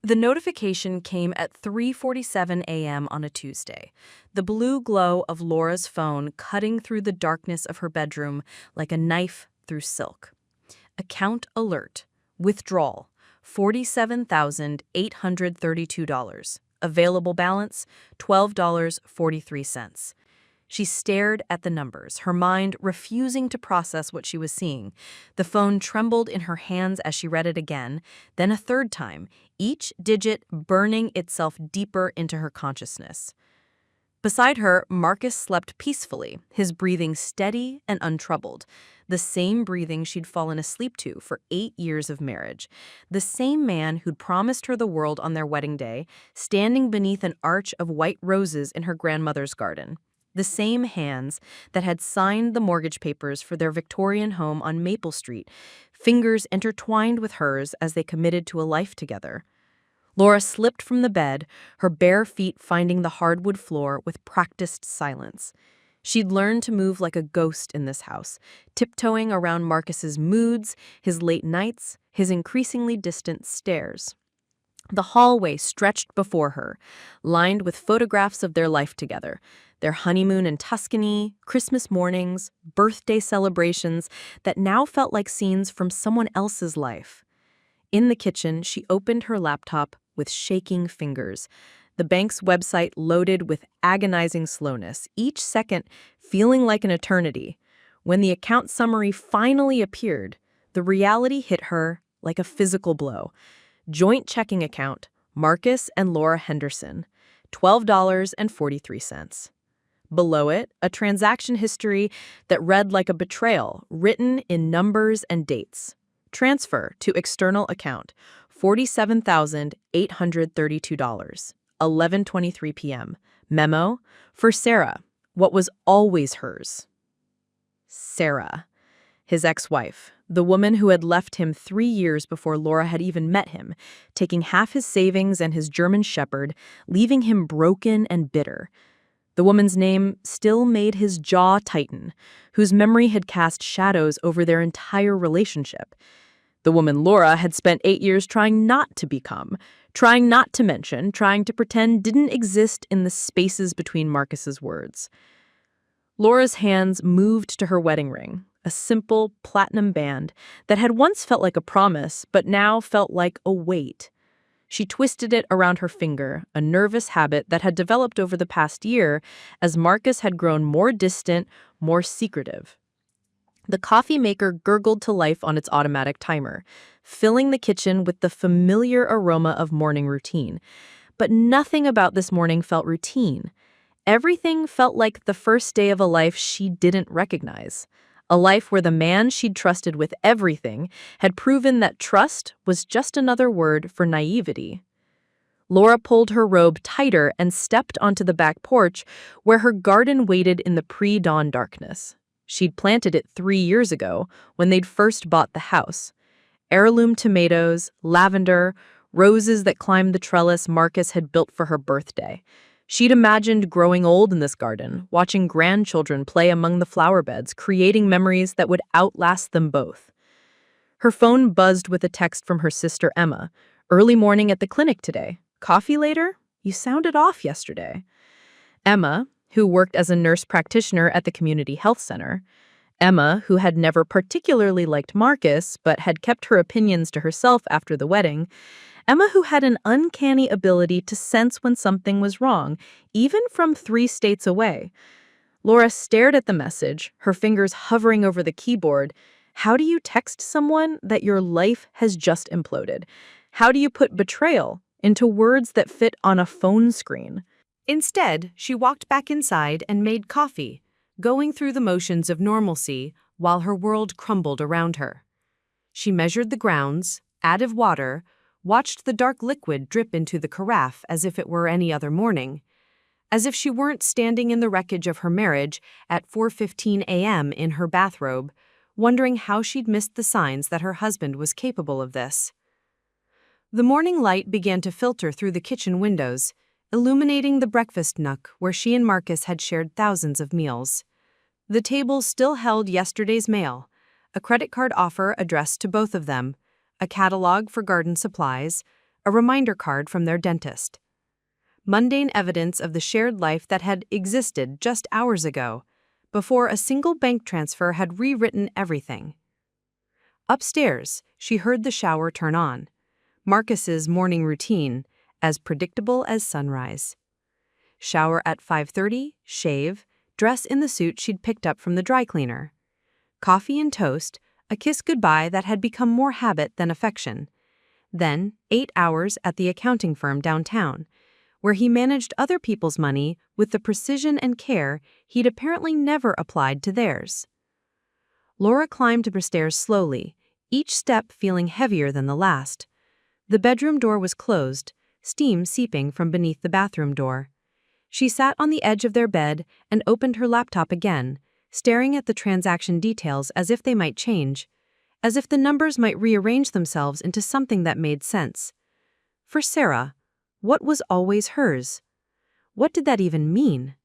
The notification came at 3:47 a.m. on a Tuesday, the blue glow of Laura's phone cutting through the darkness of her bedroom like a knife through silk. Account alert. Withdrawal. $47,832. Available balance, $12.43. She stared at the numbers, her mind refusing to process what she was seeing. The phone trembled in her hands as she read it again, then a third time, each digit burning itself deeper into her consciousness. Beside her, Marcus slept peacefully, his breathing steady and untroubled. The same breathing she'd fallen asleep to for 8 years of marriage. The same man who'd promised her the world on their wedding day, standing beneath an arch of white roses in her grandmother's garden. The same hands that had signed the mortgage papers for their Victorian home on Maple Street, fingers intertwined with hers as they committed to a life together. Lora slipped from the bed, her bare feet finding the hardwood floor with practiced silence. She'd learned to move like a ghost in this house, tiptoeing around Marcus's moods, his late nights, his increasingly distant stares. The hallway stretched before her, lined with photographs of their life together, their honeymoon in Tuscany, Christmas mornings, birthday celebrations that now felt like scenes from someone else's life. In the kitchen, she opened her laptop with shaking fingers. The bank's website loaded with agonizing slowness, each second feeling like an eternity. When the account summary finally appeared, the reality hit her like a physical blow. Joint checking account, Marcus and Lora Henderson, $12.43. Below it, a transaction history that read like a betrayal, written in numbers and dates. Transfer to external account, $47,832. 11:23 p.m. Memo for Sarah, what was always hers. Sarah, his ex-wife, the woman who had left him 3 years before Lora had even met him, taking half his savings and his German shepherd, leaving him broken and bitter. The woman's name still made his jaw tighten, whose memory had cast shadows over their entire relationship. The woman Lora had spent 8 years trying not to become, trying not to mention, trying to pretend didn't exist in the spaces between Marcus's words. Laura's hands moved to her wedding ring, a simple platinum band that had once felt like a promise, but now felt like a weight. She twisted it around her finger, a nervous habit that had developed over the past year as Marcus had grown more distant, more secretive. The coffee maker gurgled to life on its automatic timer, filling the kitchen with the familiar aroma of morning routine. But nothing about this morning felt routine. Everything felt like the first day of a life she didn't recognize. A life where the man she'd trusted with everything had proven that trust was just another word for naivety. Lora pulled her robe tighter and stepped onto the back porch where her garden waited in the pre-dawn darkness. She'd planted it 3 years ago when they'd first bought the house. Heirloom tomatoes, lavender, roses that climbed the trellis Marcus had built for her birthday. She'd imagined growing old in this garden, watching grandchildren play among the flower beds, creating memories that would outlast them both. Her phone buzzed with a text from her sister Emma. Early morning at the clinic today. Coffee later? You sounded off yesterday. Emma, who worked as a nurse practitioner at the community health center. Emma, who had never particularly liked Marcus, but had kept her opinions to herself after the wedding. Emma, who had an uncanny ability to sense when something was wrong, even from 3 states away. Lora stared at the message, her fingers hovering over the keyboard. How do you text someone that your life has just imploded? How do you put betrayal into words that fit on a phone screen? Instead, she walked back inside and made coffee, going through the motions of normalcy while her world crumbled around her. She measured the grounds, added water, watched the dark liquid drip into the carafe as if it were any other morning, as if she weren't standing in the wreckage of her marriage at 4:15 a.m. in her bathrobe, wondering how she'd missed the signs that her husband was capable of this. The morning light began to filter through the kitchen windows, illuminating the breakfast nook where she and Marcus had shared thousands of meals. The table still held yesterday's mail, a credit card offer addressed to both of them, a catalog for garden supplies, a reminder card from their dentist. Mundane evidence of the shared life that had existed just hours ago, before a single bank transfer had rewritten everything. Upstairs, she heard the shower turn on. Marcus's morning routine, as predictable as sunrise. Shower at 5:30, shave, dress in the suit she'd picked up from the dry cleaner. Coffee and toast, a kiss goodbye that had become more habit than affection. Then, 8 hours at the accounting firm downtown, where he managed other people's money with the precision and care he'd apparently never applied to theirs. Lora climbed upstairs slowly, each step feeling heavier than the last. The bedroom door was closed, steam seeping from beneath the bathroom door. She sat on the edge of their bed and opened her laptop again, staring at the transaction details as if they might change, as if the numbers might rearrange themselves into something that made sense. For Sarah, what was always hers? What did that even mean?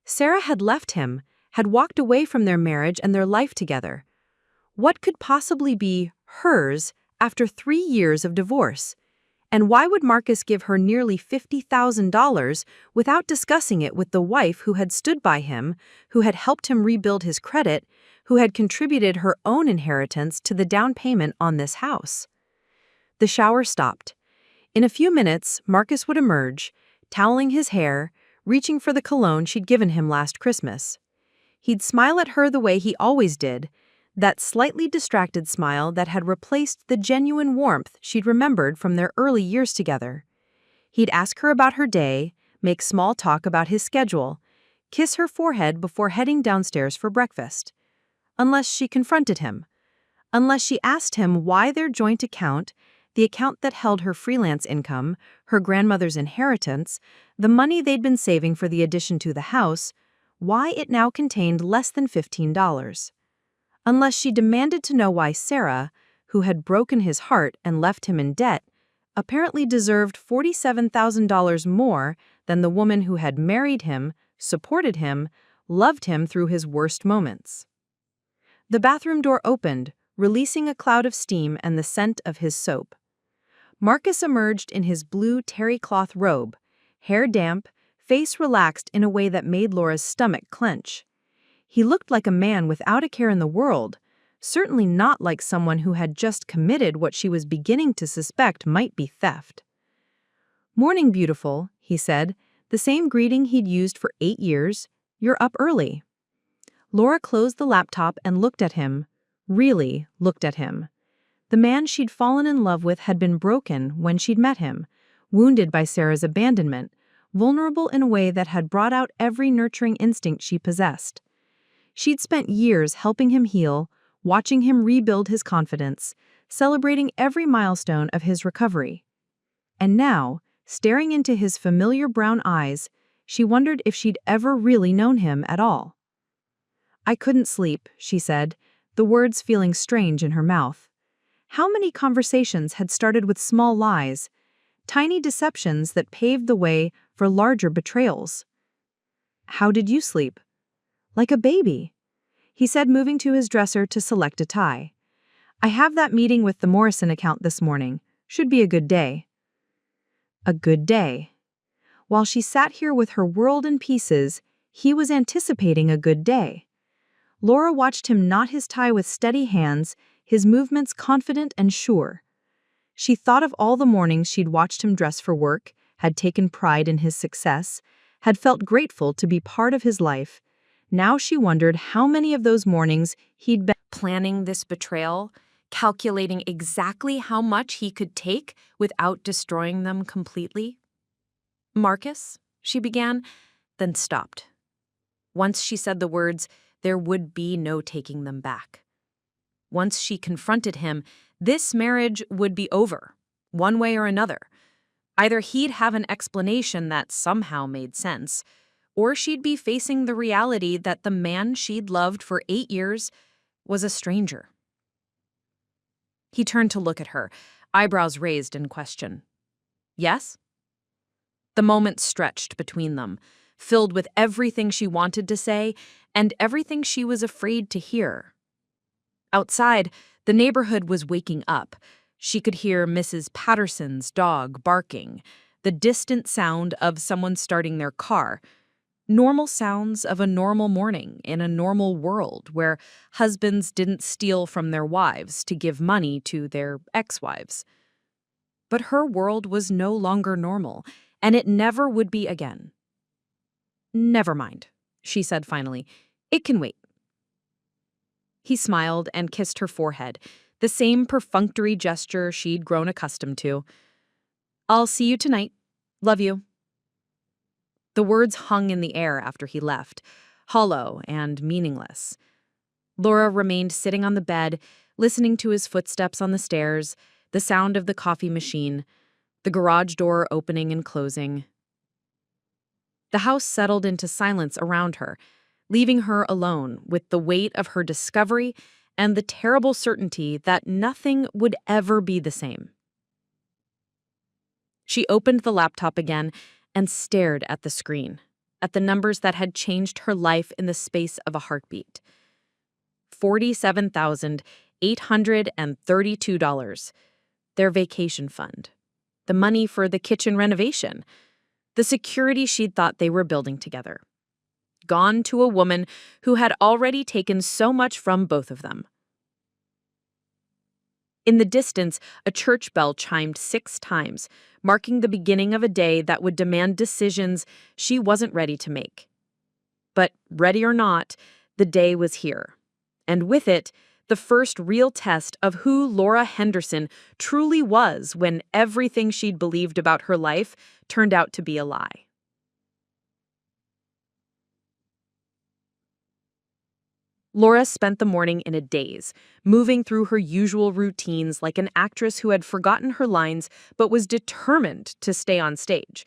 Sarah had left him, had walked away from their marriage and their life together. What could possibly be hers after 3 years of divorce? And why would Marcus give her nearly $50,000 without discussing it with the wife who had stood by him, who had helped him rebuild his credit, who had contributed her own inheritance to the down payment on this house? The shower stopped. In a few minutes, Marcus would emerge, toweling his hair, reaching for the cologne she'd given him last Christmas. He'd smile at her the way he always did, that slightly distracted smile that had replaced the genuine warmth she'd remembered from their early years together. He'd ask her about her day, make small talk about his schedule, kiss her forehead before heading downstairs for breakfast. Unless she confronted him. Unless she asked him why their joint account, the account that held her freelance income, her grandmother's inheritance, the money they'd been saving for the addition to the house, why it now contained less than $15. Unless she demanded to know why Sarah, who had broken his heart and left him in debt, apparently deserved $47,000 more than the woman who had married him, supported him, loved him through his worst moments. The bathroom door opened, releasing a cloud of steam and the scent of his soap. Marcus emerged in his blue terry cloth robe, hair damp, face relaxed in a way that made Laura's stomach clench. He looked like a man without a care in the world, certainly not like someone who had just committed what she was beginning to suspect might be theft. "Morning, beautiful," he said, the same greeting he'd used for 8 years. "You're up early." Lora closed the laptop and looked at him, really looked at him. The man she'd fallen in love with had been broken when she'd met him, wounded by Sarah's abandonment, vulnerable in a way that had brought out every nurturing instinct she possessed. She'd spent years helping him heal, watching him rebuild his confidence, celebrating every milestone of his recovery. And now, staring into his familiar brown eyes, she wondered if she'd ever really known him at all. "I couldn't sleep," she said, the words feeling strange in her mouth. How many conversations had started with small lies, tiny deceptions that paved the way for larger betrayals? "How did you sleep?" "Like a baby," he said, moving to his dresser to select a tie. "I have that meeting with the Morrison account this morning. Should be a good day." A good day. While she sat here with her world in pieces, he was anticipating a good day. Lora watched him knot his tie with steady hands, his movements confident and sure. She thought of all the mornings she'd watched him dress for work, had taken pride in his success, had felt grateful to be part of his life. Now she wondered how many of those mornings he'd been planning this betrayal, calculating exactly how much he could take without destroying them completely. "Marcus," she began, then stopped. Once she said the words, there would be no taking them back. Once she confronted him, this marriage would be over, one way or another. Either he'd have an explanation that somehow made sense, or she'd be facing the reality that the man she'd loved for 8 years was a stranger. He turned to look at her, eyebrows raised in question. "Yes?" The moment stretched between them, filled with everything she wanted to say and everything she was afraid to hear. Outside, the neighborhood was waking up, She could hear Mrs. Patterson's dog barking, the distant sound of someone starting their car. Normal sounds of a normal morning in a normal world where husbands didn't steal from their wives to give money to their ex-wives. But her world was no longer normal, and it never would be again. "Never mind," she said finally. "It can wait." He smiled and kissed her forehead, the same perfunctory gesture she'd grown accustomed to. "I'll see you tonight. Love you." The words hung in the air after he left, hollow and meaningless. Lora remained sitting on the bed, listening to his footsteps on the stairs, the sound of the coffee machine, the garage door opening and closing. The house settled into silence around her, leaving her alone with the weight of her discovery and the terrible certainty that nothing would ever be the same. She opened the laptop again and stared at the screen, at the numbers that had changed her life in the space of a heartbeat. $47,832, their vacation fund, the money for the kitchen renovation, the security she'd thought they were building together. Gone to a woman who had already taken so much from both of them. In the distance, a church bell chimed 6 times, marking the beginning of a day that would demand decisions she wasn't ready to make. But ready or not, the day was here. And with it, the first real test of who Lora Henderson truly was when everything she'd believed about her life turned out to be a lie. Lora spent the morning in a daze, moving through her usual routines like an actress who had forgotten her lines but was determined to stay on stage.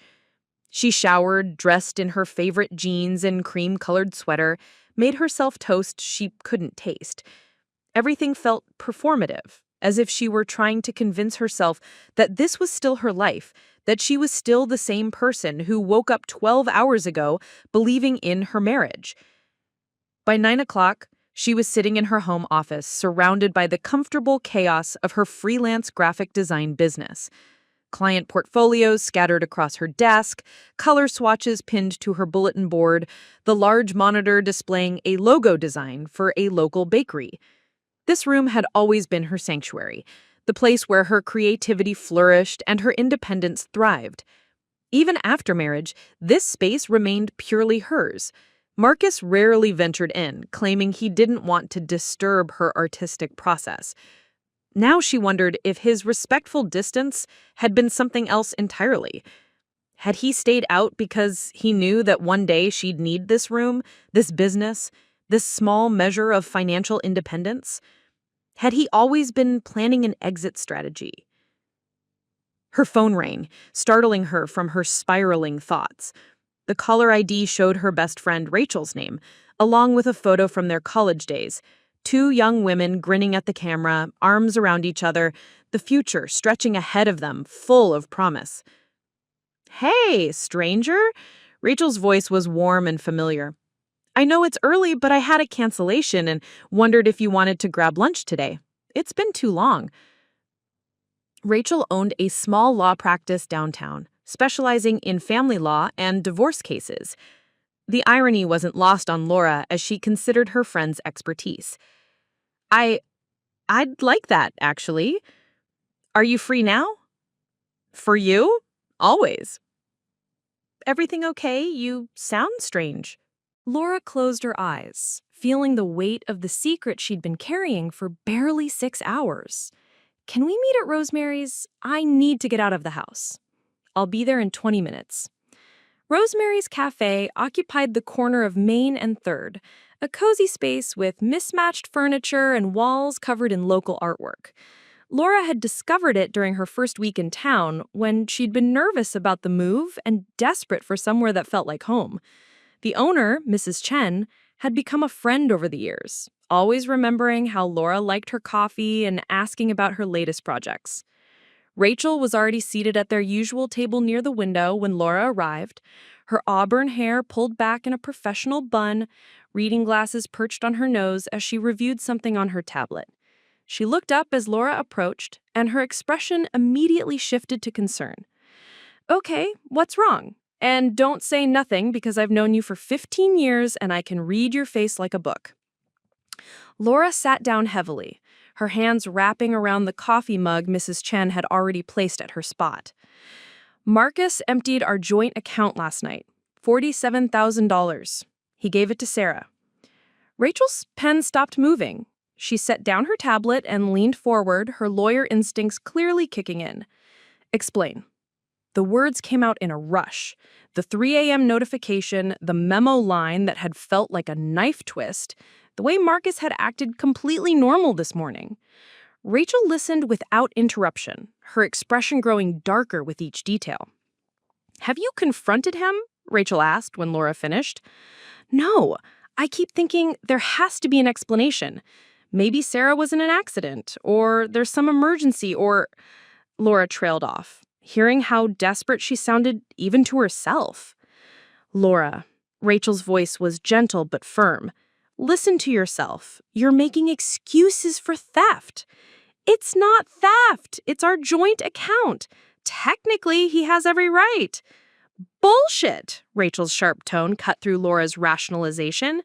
She showered, dressed in her favorite jeans and cream-colored sweater, made herself toast she couldn't taste. Everything felt performative, as if she were trying to convince herself that this was still her life, that she was still the same person who woke up 12 hours ago believing in her marriage. By 9 o'clock, she was sitting in her home office, surrounded by the comfortable chaos of her freelance graphic design business. Client portfolios scattered across her desk, color swatches pinned to her bulletin board, the large monitor displaying a logo design for a local bakery. This room had always been her sanctuary, the place where her creativity flourished and her independence thrived. Even after marriage, this space remained purely hers. Marcus rarely ventured in, claiming he didn't want to disturb her artistic process. Now she wondered if his respectful distance had been something else entirely. Had he stayed out because he knew that one day she'd need this room, this business, this small measure of financial independence? Had he always been planning an exit strategy? Her phone rang, startling her from her spiraling thoughts. The caller ID showed her best friend Rachel's name, along with a photo from their college days. 2 young women grinning at the camera, arms around each other, the future stretching ahead of them, full of promise. "Hey, stranger!" Rachel's voice was warm and familiar. "I know it's early, but I had a cancellation and wondered if you wanted to grab lunch today. It's been too long." Rachel owned a small law practice downtown, specializing in family law and divorce cases. The irony wasn't lost on Lora as she considered her friend's expertise. I'd like that, actually. Are you free now?" "For you? Always." "Everything okay? You sound strange." Lora closed her eyes, feeling the weight of the secret she'd been carrying for barely 6 hours. "Can we meet at Rosemary's? I need to get out of the house. I'll be there in 20 minutes. Rosemary's Cafe occupied the corner of Main and 3rd, a cozy space with mismatched furniture and walls covered in local artwork. Lora had discovered it during her first week in town when she'd been nervous about the move and desperate for somewhere that felt like home. The owner, Mrs. Chen, had become a friend over the years, always remembering how Lora liked her coffee and asking about her latest projects. Rachel was already seated at their usual table near the window when Lora arrived, her auburn hair pulled back in a professional bun, reading glasses perched on her nose as she reviewed something on her tablet. She looked up as Lora approached, and her expression immediately shifted to concern. Okay, what's wrong? And don't say nothing because I've known you for 15 years and I can read your face like a book. Lora sat down heavily, her hands wrapping around the coffee mug Mrs. Chen had already placed at her spot. Marcus emptied our joint account last night, $47,000. He gave it to Sarah. Rachel's pen stopped moving. She set down her tablet and leaned forward, her lawyer instincts clearly kicking in. Explain. The words came out in a rush. The 3 a.m. notification, the memo line that had felt like a knife twist, the way Marcus had acted completely normal this morning. Rachel listened without interruption, her expression growing darker with each detail. Have you confronted him? Rachel asked when Lora finished. No, I keep thinking there has to be an explanation. Maybe Sarah was in an accident, or there's some emergency, or... Lora trailed off, hearing how desperate she sounded even to herself. Lora, Rachel's voice was gentle but firm. Listen to yourself. You're making excuses for theft. It's not theft. It's our joint account. Technically, he has every right. Bullshit, Rachel's sharp tone cut through Laura's rationalization.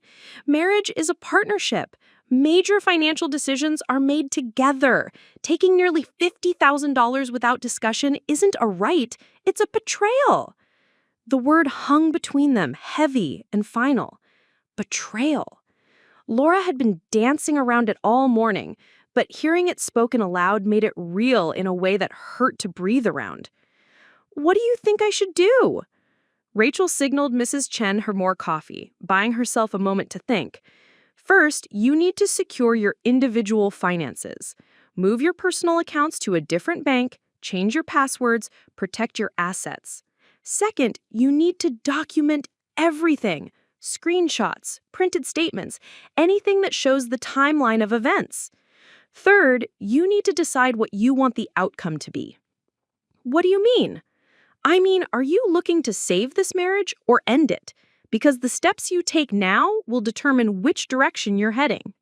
Marriage is a partnership. Major financial decisions are made together. Taking nearly $50,000 without discussion isn't a right, it's a betrayal. The word hung between them, heavy and final. Betrayal. Lora had been dancing around it all morning, but hearing it spoken aloud made it real in a way that hurt to breathe around. What do you think I should do? Rachel signaled Mrs. Chen her more coffee, buying herself a moment to think. First, you need to secure your individual finances. Move your personal accounts to a different bank, change your passwords, protect your assets. Second, you need to document everything. Screenshots, printed statements, anything that shows the timeline of events. Third, you need to decide what you want the outcome to be. What do you mean? I mean, are you looking to save this marriage or end it? Because the steps you take now will determine which direction you're heading.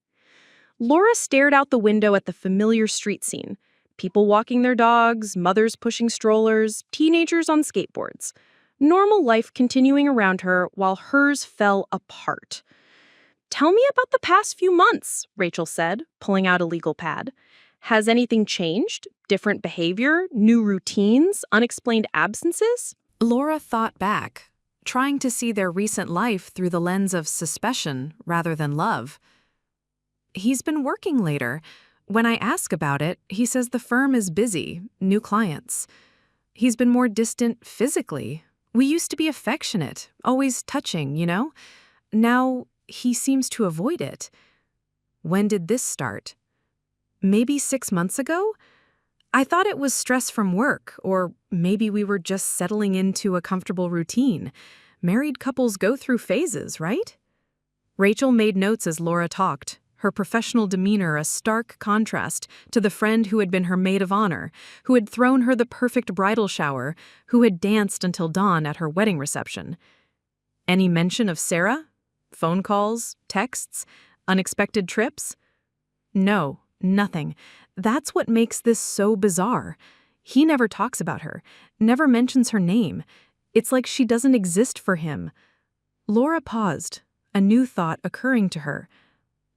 Lora stared out the window at the familiar street scene. People walking their dogs, mothers pushing strollers, teenagers on skateboards. Normal life continuing around her while hers fell apart. Tell me about the past few months, Rachel said, pulling out a legal pad. Has anything changed? Different behavior? New routines? Unexplained absences? Lora thought back, trying to see their recent life through the lens of suspicion rather than love. He's been working later. When I ask about it, he says the firm is busy, new clients. He's been more distant physically. We used to be affectionate, always touching, you know? Now he seems to avoid it. When did this start? Maybe 6 months ago? I thought it was stress from work, or maybe we were just settling into a comfortable routine. Married couples go through phases, right? Rachel made notes as Lora talked, her professional demeanor a stark contrast to the friend who had been her maid of honor, who had thrown her the perfect bridal shower, who had danced until dawn at her wedding reception. Any mention of Sarah? Phone calls, texts, unexpected trips? No, nothing. That's what makes this so bizarre. He never talks about her, never mentions her name. It's like she doesn't exist for him. Lora paused, a new thought occurring to her.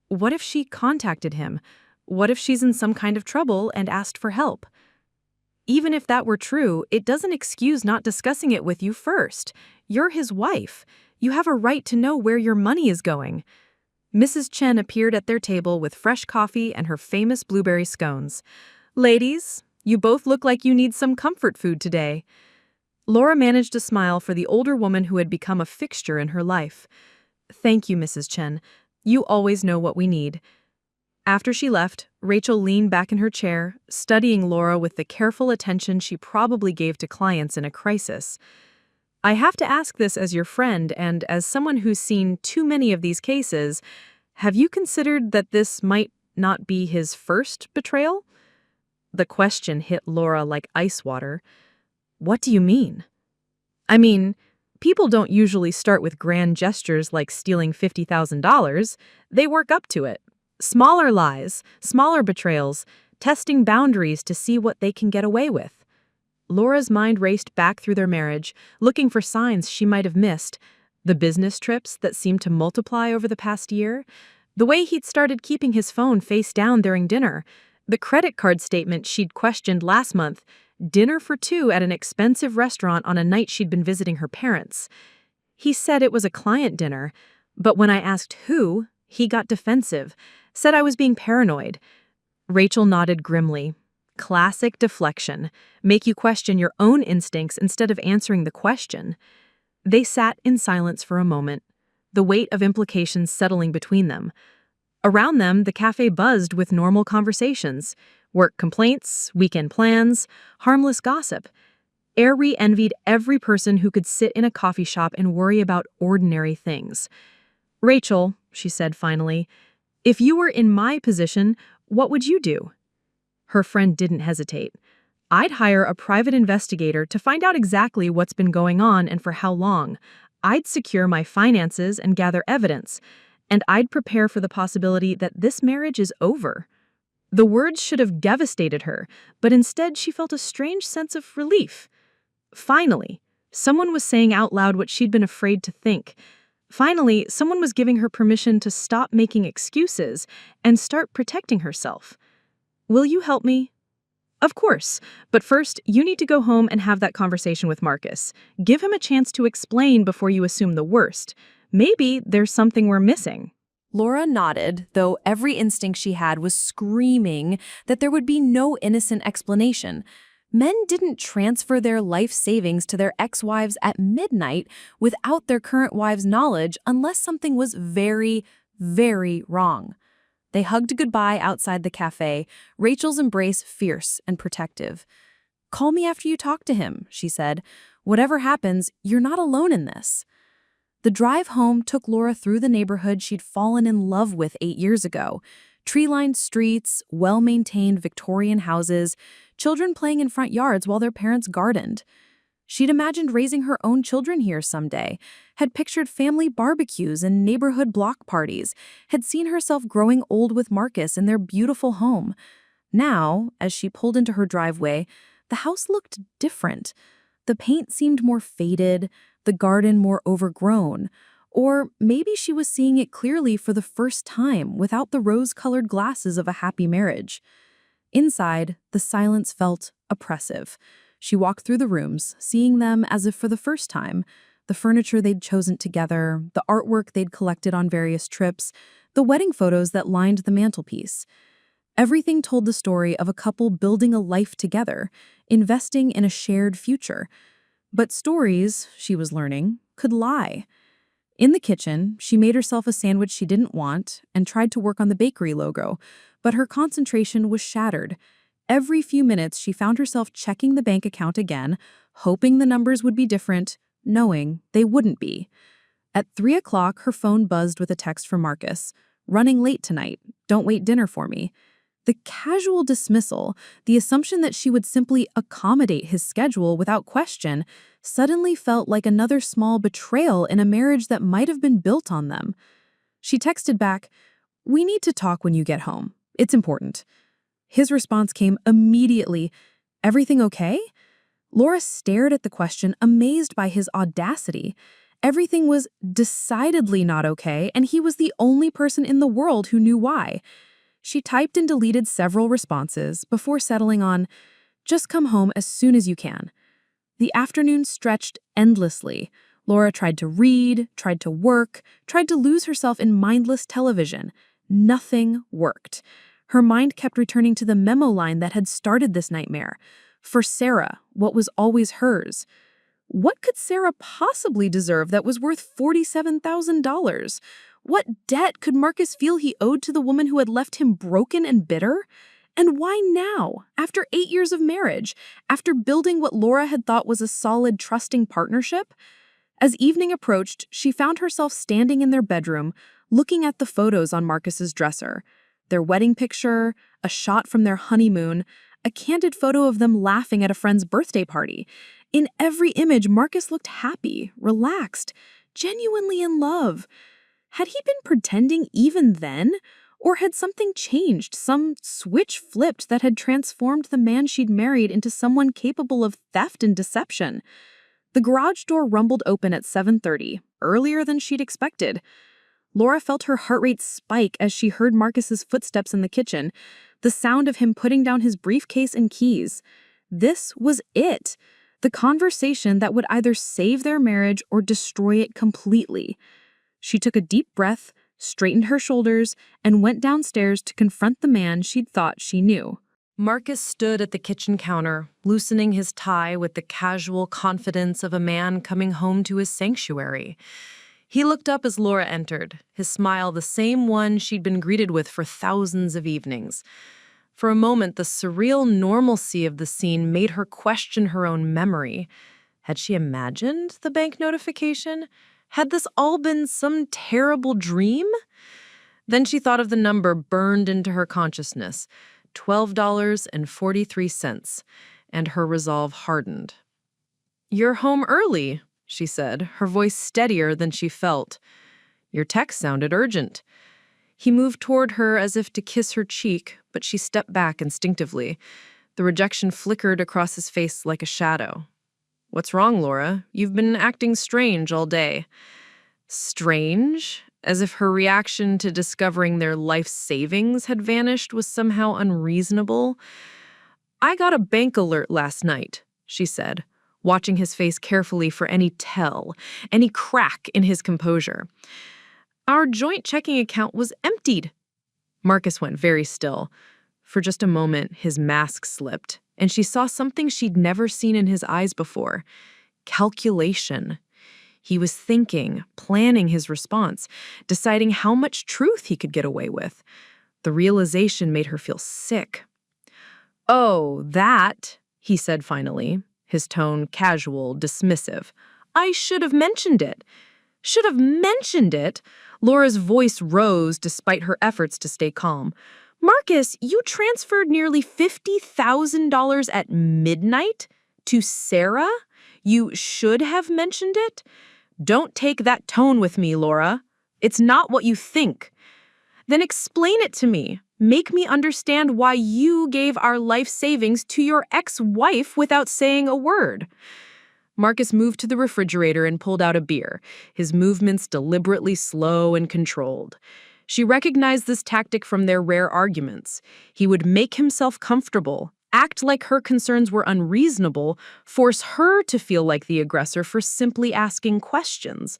What if she contacted him? What if she's in some kind of trouble and asked for help? Even if that were true, it doesn't excuse not discussing it with you first. You're his wife. You have a right to know where your money is going. Mrs. Chen appeared at their table with fresh coffee and her famous blueberry scones. Ladies, you both look like you need some comfort food today. Lora managed a smile for the older woman who had become a fixture in her life. Thank you, Mrs. Chen. You always know what we need. After she left, Rachel leaned back in her chair, studying Lora with the careful attention she probably gave to clients in a crisis. I have to ask this as your friend and as someone who's seen too many of these cases. Have you considered that this might not be his first betrayal? The question hit Lora like ice water. What do you mean? I mean, people don't usually start with grand gestures like stealing $50,000. They work up to it. Smaller lies, smaller betrayals, testing boundaries to see what they can get away with. Laura's mind raced back through their marriage, looking for signs she might have missed. The business trips that seemed to multiply over the past year, the way he'd started keeping his phone face down during dinner, the credit card statement she'd questioned last month, dinner for two at an expensive restaurant on a night she'd been visiting her parents. He said it was a client dinner, but when I asked who, he got defensive, said I was being paranoid. Rachel nodded grimly. Classic deflection. Make you question your own instincts instead of answering the question. They sat in silence for a moment, the weight of implications settling between them. Around them, the cafe buzzed with normal conversations, work complaints, weekend plans, harmless gossip. Airee envied every person who could sit in a coffee shop and worry about ordinary things. "Rachel," she said finally, "if you were in my position, what would you do?" Her friend didn't hesitate. "I'd hire a private investigator to find out exactly what's been going on and for how long. I'd secure my finances and gather evidence. And I'd prepare for the possibility that this marriage is over." The words should have devastated her, but instead she felt a strange sense of relief. Finally, someone was saying out loud what she'd been afraid to think. Finally, someone was giving her permission to stop making excuses and start protecting herself. "Will you help me?" "Of course, but first, you need to go home and have that conversation with Marcus. Give him a chance to explain before you assume the worst. Maybe there's something we're missing." Lora nodded, though every instinct she had was screaming that there would be no innocent explanation. Men didn't transfer their life savings to their ex-wives at midnight without their current wives' knowledge unless something was very, very wrong. They hugged goodbye outside the cafe, Rachel's embrace fierce and protective. "Call me after you talk to him," she said. "Whatever happens, you're not alone in this." The drive home took Lora through the neighborhood she'd fallen in love with 8 years ago. Tree-lined streets, well-maintained Victorian houses, children playing in front yards while their parents gardened. She'd imagined raising her own children here someday, had pictured family barbecues and neighborhood block parties, had seen herself growing old with Marcus in their beautiful home. Now, as she pulled into her driveway, the house looked different. The paint seemed more faded, the garden more overgrown, or maybe she was seeing it clearly for the first time without the rose-colored glasses of a happy marriage. Inside, the silence felt oppressive. She walked through the rooms, seeing them as if for the first time, the furniture they'd chosen together, the artwork they'd collected on various trips, the wedding photos that lined the mantelpiece. Everything told the story of a couple building a life together, investing in a shared future. But stories, she was learning, could lie. In the kitchen, she made herself a sandwich she didn't want and tried to work on the bakery logo, but her concentration was shattered. Every few minutes, she found herself checking the bank account again, hoping the numbers would be different, knowing they wouldn't be. At 3 o'clock, her phone buzzed with a text from Marcus. "Running late tonight. Don't wait dinner for me." The casual dismissal, the assumption that she would simply accommodate his schedule without question, suddenly felt like another small betrayal in a marriage that might have been built on them. She texted back, "We need to talk when you get home. It's important." His response came immediately, "Everything okay?" Lora stared at the question, amazed by his audacity. Everything was decidedly not okay, and he was the only person in the world who knew why. She typed and deleted several responses before settling on, "Just come home as soon as you can." The afternoon stretched endlessly. Lora tried to read, tried to work, tried to lose herself in mindless television. Nothing worked. Her mind kept returning to the memo line that had started this nightmare. For Sarah, what was always hers. What could Sarah possibly deserve that was worth $47,000? What debt could Marcus feel he owed to the woman who had left him broken and bitter? And why now, after 8 years of marriage, after building what Lora had thought was a solid, trusting partnership? As evening approached, she found herself standing in their bedroom, looking at the photos on Marcus's dresser. Their wedding picture, a shot from their honeymoon, a candid photo of them laughing at a friend's birthday party. In every image, Marcus looked happy, relaxed, genuinely in love. Had he been pretending even then? Or had something changed, some switch flipped that had transformed the man she'd married into someone capable of theft and deception? The garage door rumbled open at 7:30, earlier than she'd expected. Lora felt her heart rate spike as she heard Marcus's footsteps in the kitchen, the sound of him putting down his briefcase and keys. This was it. The conversation that would either save their marriage or destroy it completely. She took a deep breath, straightened her shoulders, and went downstairs to confront the man she'd thought she knew. Marcus stood at the kitchen counter, loosening his tie with the casual confidence of a man coming home to his sanctuary. He looked up as Lora entered, his smile the same one she'd been greeted with for thousands of evenings. For a moment, the surreal normalcy of the scene made her question her own memory. Had she imagined the bank notification? Had this all been some terrible dream? Then she thought of the number burned into her consciousness, $12.43, and her resolve hardened. "You're home early," she said, her voice steadier than she felt. "Your text sounded urgent." He moved toward her as if to kiss her cheek, but she stepped back instinctively. The rejection flickered across his face like a shadow. "What's wrong, Lora? You've been acting strange all day." Strange? As if her reaction to discovering their life savings had vanished was somehow unreasonable. "I got a bank alert last night," she said, watching his face carefully for any tell, any crack in his composure. "Our joint checking account was emptied." Marcus went very still. For just a moment, his mask slipped, and she saw something she'd never seen in his eyes before. Calculation. He was thinking, planning his response, deciding how much truth he could get away with. The realization made her feel sick. "Oh, that," he said finally, his tone casual, dismissive. "I should have mentioned it." "Should have mentioned it?" Laura's voice rose despite her efforts to stay calm. "Marcus, you transferred nearly $50,000 at midnight to Sarah? You should have mentioned it?" "Don't take that tone with me, Lora. It's not what you think." "Then explain it to me. Make me understand why you gave our life savings to your ex-wife without saying a word." Marcus moved to the refrigerator and pulled out a beer, his movements deliberately slow and controlled. She recognized this tactic from their rare arguments. He would make himself comfortable, act like her concerns were unreasonable, force her to feel like the aggressor for simply asking questions.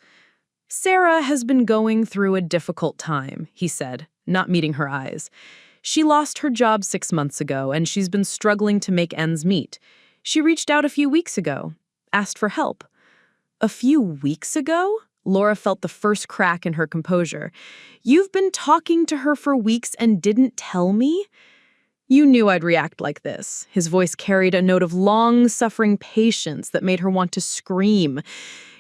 "Sarah has been going through a difficult time," he said, not meeting her eyes. "She lost her job 6 months ago, and she's been struggling to make ends meet. She reached out a few weeks ago, asked for help." "A few weeks ago?" Lora felt the first crack in her composure. "You've been talking to her for weeks and didn't tell me?" "You knew I'd react like this." His voice carried a note of long-suffering patience that made her want to scream.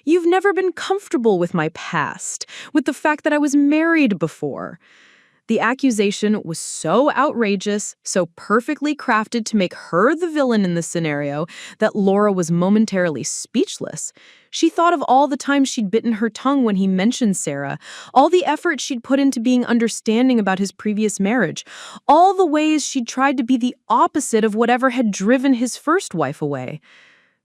"You've never been comfortable with my past, with the fact that I was married before." The accusation was so outrageous, so perfectly crafted to make her the villain in the scenario, that Lora was momentarily speechless. She thought of all the times she'd bitten her tongue when he mentioned Sarah, all the effort she'd put into being understanding about his previous marriage, all the ways she'd tried to be the opposite of whatever had driven his first wife away.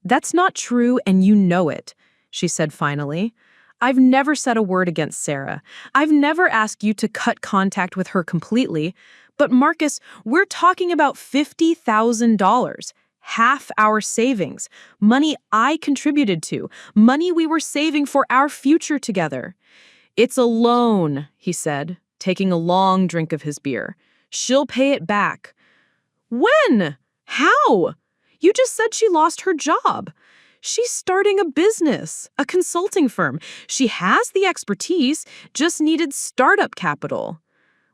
"That's not true, and you know it," she said finally. "I've never said a word against Sarah. I've never asked you to cut contact with her completely. But Marcus, we're talking about $50,000, half our savings, money I contributed to, money we were saving for our future together." "It's a loan," he said, taking a long drink of his beer. "She'll pay it back." "When? How? You just said she lost her job." "She's starting a business, a consulting firm. She has the expertise, just needed startup capital."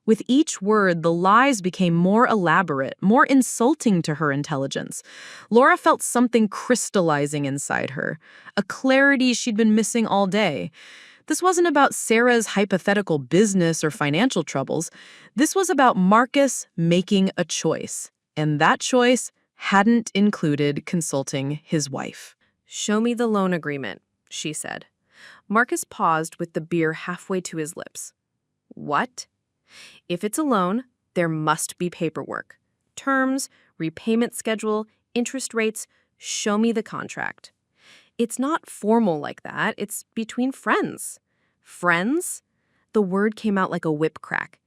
With each word, the lies became more elaborate, more insulting to her intelligence. Lora felt something crystallizing inside her, a clarity she'd been missing all day. This wasn't about Sarah's hypothetical business or financial troubles. This was about Marcus making a choice, and that choice hadn't included consulting his wife. "Show me the loan agreement," she said. Marcus paused with the beer halfway to his lips. "What?" If it's a loan, there must be paperwork. Terms, repayment schedule, interest rates, show me the contract. It's not formal like that. It's between friends. Friends? The word came out like a whip crack.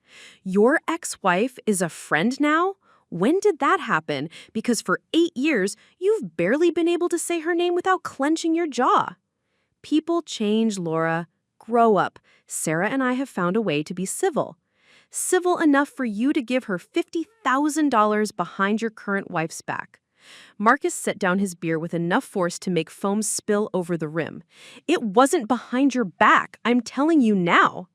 Your ex-wife is a friend now? When did that happen? Because for 8 years, you've barely been able to say her name without clenching your jaw. People change, Lora. Grow up. Sarah and I have found a way to be civil. Civil enough for you to give her $50,000 behind your current wife's back. Marcus set down his beer with enough force to make foam spill over the rim. It wasn't behind your back. I'm telling you now.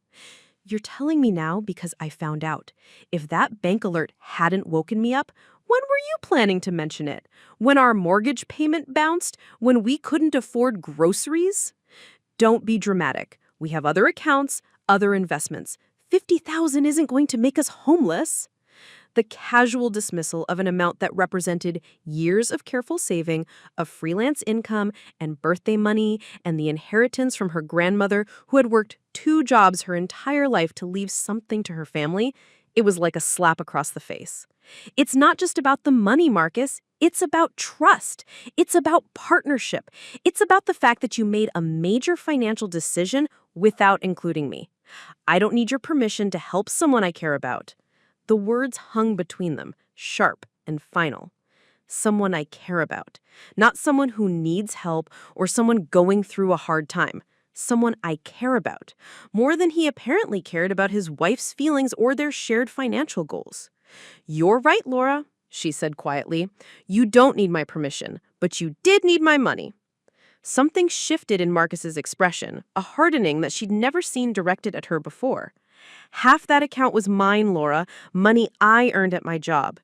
You're telling me now because I found out. If that bank alert hadn't woken me up, when were you planning to mention it? When our mortgage payment bounced? When we couldn't afford groceries? Don't be dramatic. We have other accounts, other investments. $50,000 isn't going to make us homeless. The casual dismissal of an amount that represented years of careful saving, of freelance income and birthday money, and the inheritance from her grandmother who had worked 2 jobs her entire life to leave something to her family, it was like a slap across the face. It's not just about the money, Marcus. It's about trust. It's about partnership. It's about the fact that you made a major financial decision without including me. I don't need your permission to help someone I care about. The words hung between them, sharp and final. Someone I care about. Not someone who needs help or someone going through a hard time. Someone I care about. More than he apparently cared about his wife's feelings or their shared financial goals. You're right, Lora, she said quietly. You don't need my permission, but you did need my money. Something shifted in Marcus's expression, a hardening that she'd never seen directed at her before. Half that account was mine, Lora, money I earned at my job.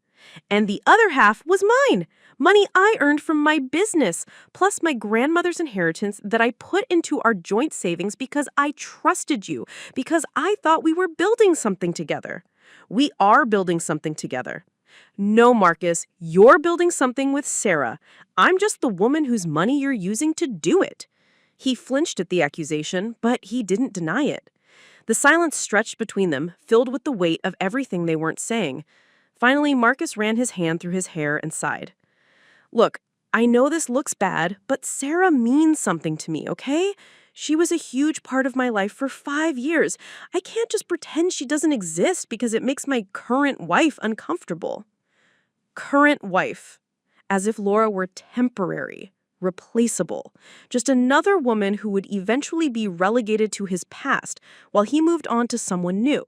And the other half was mine, money I earned from my business, plus my grandmother's inheritance that I put into our joint savings because I trusted you, because I thought we were building something together. We are building something together. No, Marcus, you're building something with Sarah. I'm just the woman whose money you're using to do it. He flinched at the accusation, but he didn't deny it. The silence stretched between them, filled with the weight of everything they weren't saying. Finally, Marcus ran his hand through his hair and sighed. Look, I know this looks bad, but Sarah means something to me, okay? She was a huge part of my life for 5 years. I can't just pretend she doesn't exist because it makes my current wife uncomfortable. Current wife. As if Lora were temporary. Replaceable. Just another woman who would eventually be relegated to his past while he moved on to someone new.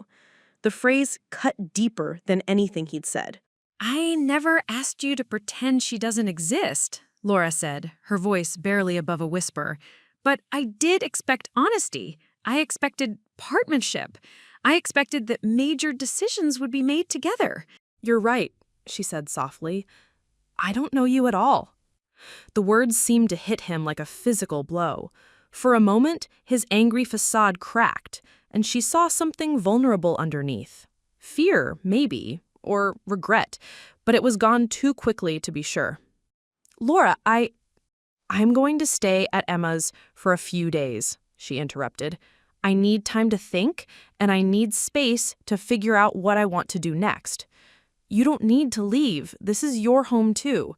The phrase cut deeper than anything he'd said. I never asked you to pretend she doesn't exist, Lora said, her voice barely above a whisper. But I did expect honesty. I expected partnership. I expected that major decisions would be made together. You're right, she said softly. I don't know you at all. The words seemed to hit him like a physical blow. For a moment, his angry facade cracked, and she saw something vulnerable underneath. Fear, maybe, or regret, but it was gone too quickly to be sure. Lora, I'm going to stay at Emma's for a few days, she interrupted. I need time to think, and I need space to figure out what I want to do next. You don't need to leave. This is your home, too.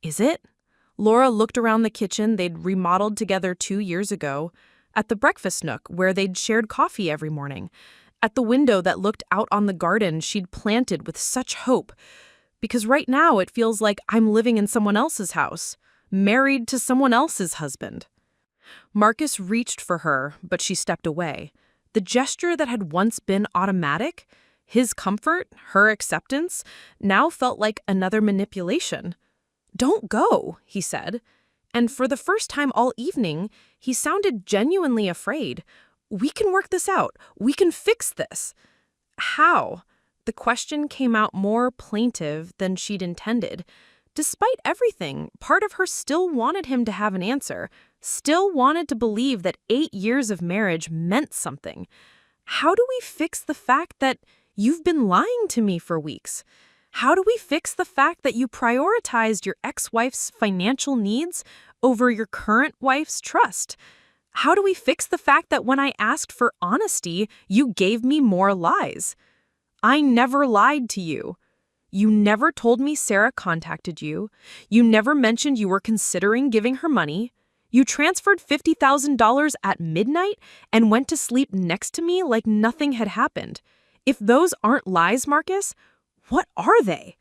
Is it? Lora looked around the kitchen they'd remodeled together 2 years ago, at the breakfast nook where they'd shared coffee every morning, at the window that looked out on the garden she'd planted with such hope. Because right now it feels like I'm living in someone else's house, married to someone else's husband. Marcus reached for her, but she stepped away. The gesture that had once been automatic, his comfort, her acceptance, now felt like another manipulation. Don't go, he said. And for the first time all evening, he sounded genuinely afraid. We can work this out. We can fix this. How? The question came out more plaintive than she'd intended. Despite everything, part of her still wanted him to have an answer, still wanted to believe that 8 years of marriage meant something. How do we fix the fact that you've been lying to me for weeks? How do we fix the fact that you prioritized your ex-wife's financial needs over your current wife's trust? How do we fix the fact that when I asked for honesty, you gave me more lies? I never lied to you. You never told me Sarah contacted you. You never mentioned you were considering giving her money. You transferred $50,000 at midnight and went to sleep next to me like nothing had happened. If those aren't lies, Marcus, what are they?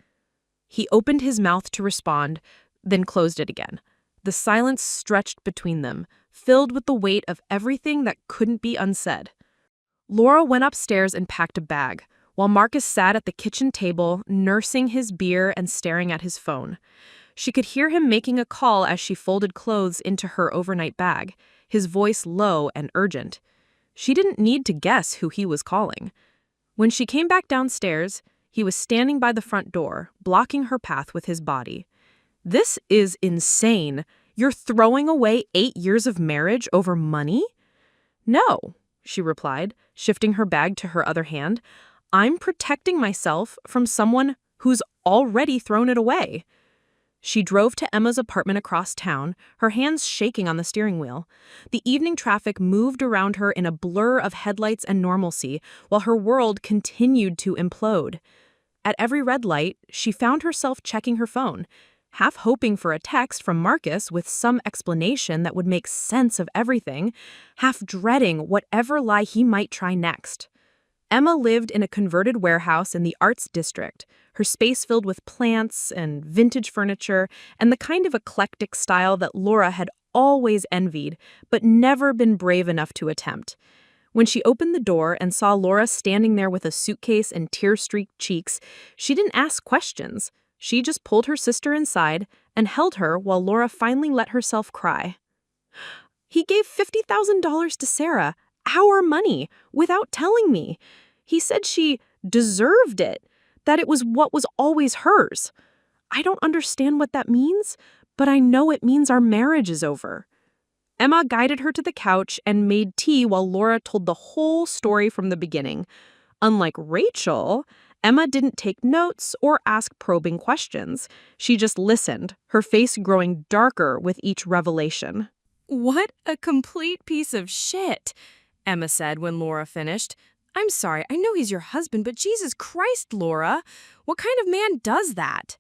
He opened his mouth to respond, then closed it again. The silence stretched between them, filled with the weight of everything that couldn't be unsaid. Lora went upstairs and packed a bag, while Marcus sat at the kitchen table, nursing his beer and staring at his phone. She could hear him making a call as she folded clothes into her overnight bag, his voice low and urgent. She didn't need to guess who he was calling. When she came back downstairs, he was standing by the front door, blocking her path with his body. "This is insane. You're throwing away 8 years of marriage over money?" "No," she replied, shifting her bag to her other hand. "I'm protecting myself from someone who's already thrown it away." She drove to Emma's apartment across town, her hands shaking on the steering wheel. The evening traffic moved around her in a blur of headlights and normalcy, while her world continued to implode. At every red light, she found herself checking her phone, half hoping for a text from Marcus with some explanation that would make sense of everything, half dreading whatever lie he might try next. Emma lived in a converted warehouse in the Arts District, her space filled with plants and vintage furniture and the kind of eclectic style that Lora had always envied, but never been brave enough to attempt. When she opened the door and saw Lora standing there with a suitcase and tear-streaked cheeks, she didn't ask questions. She just pulled her sister inside and held her while Lora finally let herself cry. "He gave $50,000 to Sarah, our money, without telling me. He said she deserved it, that it was what was always hers. I don't understand what that means, but I know it means our marriage is over." Emma guided her to the couch and made tea while Lora told the whole story from the beginning. Unlike Rachel, Emma didn't take notes or ask probing questions. She just listened, her face growing darker with each revelation. What a complete piece of shit, Emma said when Lora finished. "I'm sorry, I know he's your husband, but Jesus Christ, Lora, what kind of man does that?"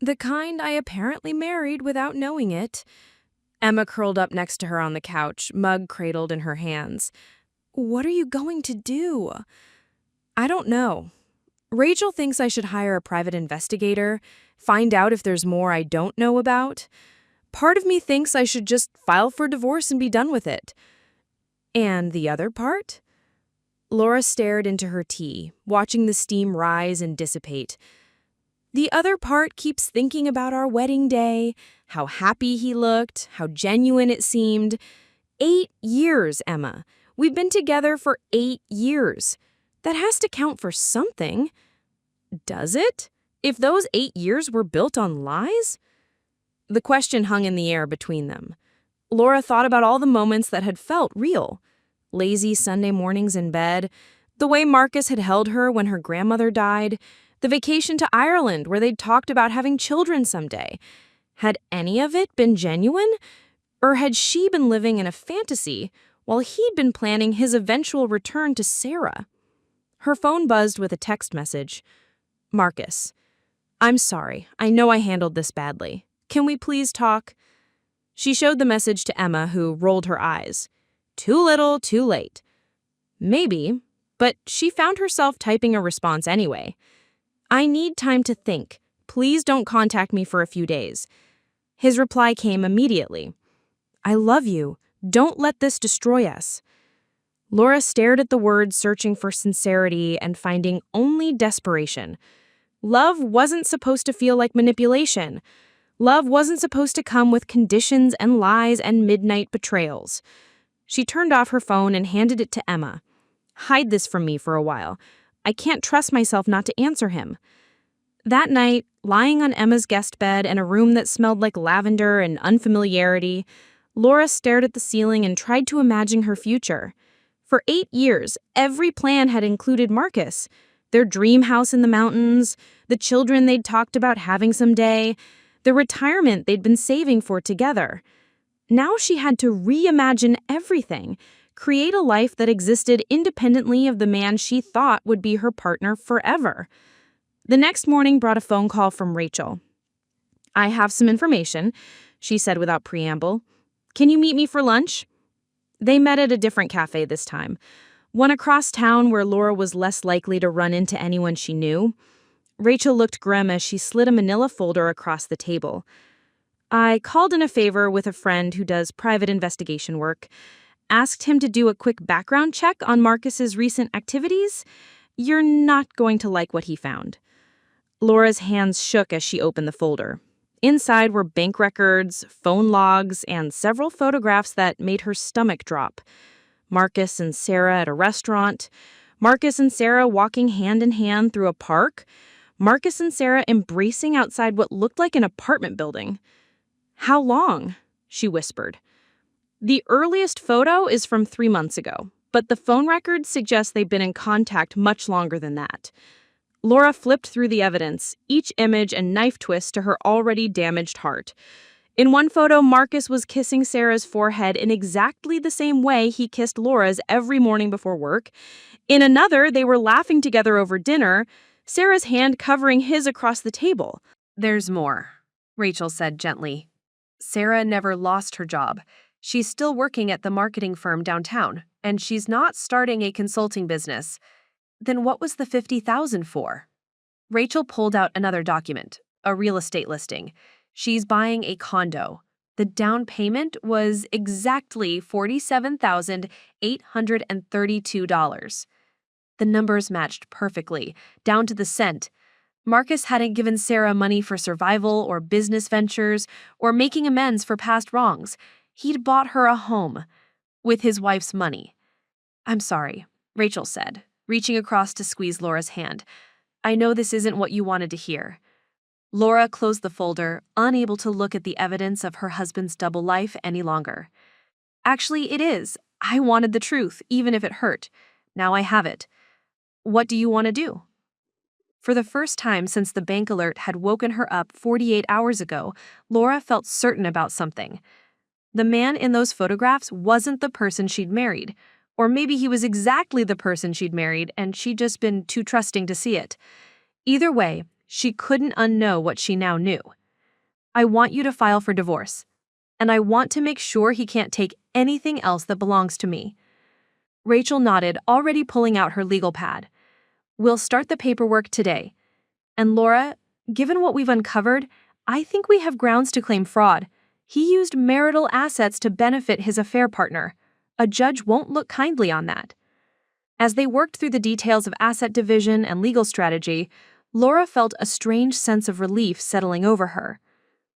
"The kind I apparently married without knowing it." Emma curled up next to her on the couch, mug cradled in her hands. "What are you going to do?" "I don't know. Rachel thinks I should hire a private investigator, find out if there's more I don't know about. Part of me thinks I should just file for divorce and be done with it." "And the other part?" Lora stared into her tea, watching the steam rise and dissipate. "The other part keeps thinking about our wedding day, how happy he looked, how genuine it seemed. 8 years, Emma. We've been together for 8 years. That has to count for something." "Does it? If those 8 years were built on lies?" The question hung in the air between them. Lora thought about all the moments that had felt real. Lazy Sunday mornings in bed, the way Marcus had held her when her grandmother died, the vacation to Ireland where they'd talked about having children someday. Had any of it been genuine? Or had she been living in a fantasy while he'd been planning his eventual return to Sarah? Her phone buzzed with a text message. "Marcus, I'm sorry. I know I handled this badly. Can we please talk?" She showed the message to Emma, who rolled her eyes. Too little, too late. Maybe, but she found herself typing a response anyway. "I need time to think. Please don't contact me for a few days." His reply came immediately. "I love you. Don't let this destroy us." Lora stared at the words, searching for sincerity and finding only desperation. Love wasn't supposed to feel like manipulation. Love wasn't supposed to come with conditions and lies and midnight betrayals. She turned off her phone and handed it to Emma. "Hide this from me for a while. I can't trust myself not to answer him." That night, lying on Emma's guest bed in a room that smelled like lavender and unfamiliarity, Lora stared at the ceiling and tried to imagine her future. For 8 years, every plan had included Marcus, their dream house in the mountains, the children they'd talked about having someday, the retirement they'd been saving for together. Now she had to reimagine everything, create a life that existed independently of the man she thought would be her partner forever. The next morning brought a phone call from Rachel. "I have some information," she said without preamble. "Can you meet me for lunch?" They met at a different cafe this time, one across town where Lora was less likely to run into anyone she knew. Rachel looked grim as she slid a manila folder across the table. "I called in a favor with a friend who does private investigation work. Asked him to do a quick background check on Marcus's recent activities. You're not going to like what he found." Laura's hands shook as she opened the folder. Inside were bank records, phone logs, and several photographs that made her stomach drop. Marcus and Sarah at a restaurant. Marcus and Sarah walking hand in hand through a park. Marcus and Sarah embracing outside what looked like an apartment building. "How long?" she whispered. The earliest photo is from 3 months ago, but the phone records suggest they've been in contact much longer than that. Lora flipped through the evidence, each image a knife twist to her already damaged heart. In one photo, Marcus was kissing Sarah's forehead in exactly the same way he kissed Laura's every morning before work. In another, they were laughing together over dinner, Sarah's hand covering his across the table. "There's more," Rachel said gently. "Sarah never lost her job. She's still working at the marketing firm downtown, and she's not starting a consulting business. Then what was the $50,000 for?" Rachel pulled out another document, a real estate listing. She's buying a condo. The down payment was exactly $47,832. The numbers matched perfectly, down to the cent. Marcus hadn't given Sarah money for survival or business ventures or making amends for past wrongs. He'd bought her a home with his wife's money. "I'm sorry," Rachel said, reaching across to squeeze Laura's hand. "I know this isn't what you wanted to hear." Lora closed the folder, unable to look at the evidence of her husband's double life any longer. "Actually, it is. I wanted the truth, even if it hurt. Now I have it. What do you want to do?" For the first time since the bank alert had woken her up 48 hours ago, Lora felt certain about something. The man in those photographs wasn't the person she'd married. Or maybe he was exactly the person she'd married and she'd just been too trusting to see it. Either way, she couldn't unknow what she now knew. "I want you to file for divorce. And I want to make sure he can't take anything else that belongs to me." Rachel nodded, already pulling out her legal pad. "We'll start the paperwork today. And Lora, given what we've uncovered, I think we have grounds to claim fraud. He used marital assets to benefit his affair partner. A judge won't look kindly on that." As they worked through the details of asset division and legal strategy, Lora felt a strange sense of relief settling over her.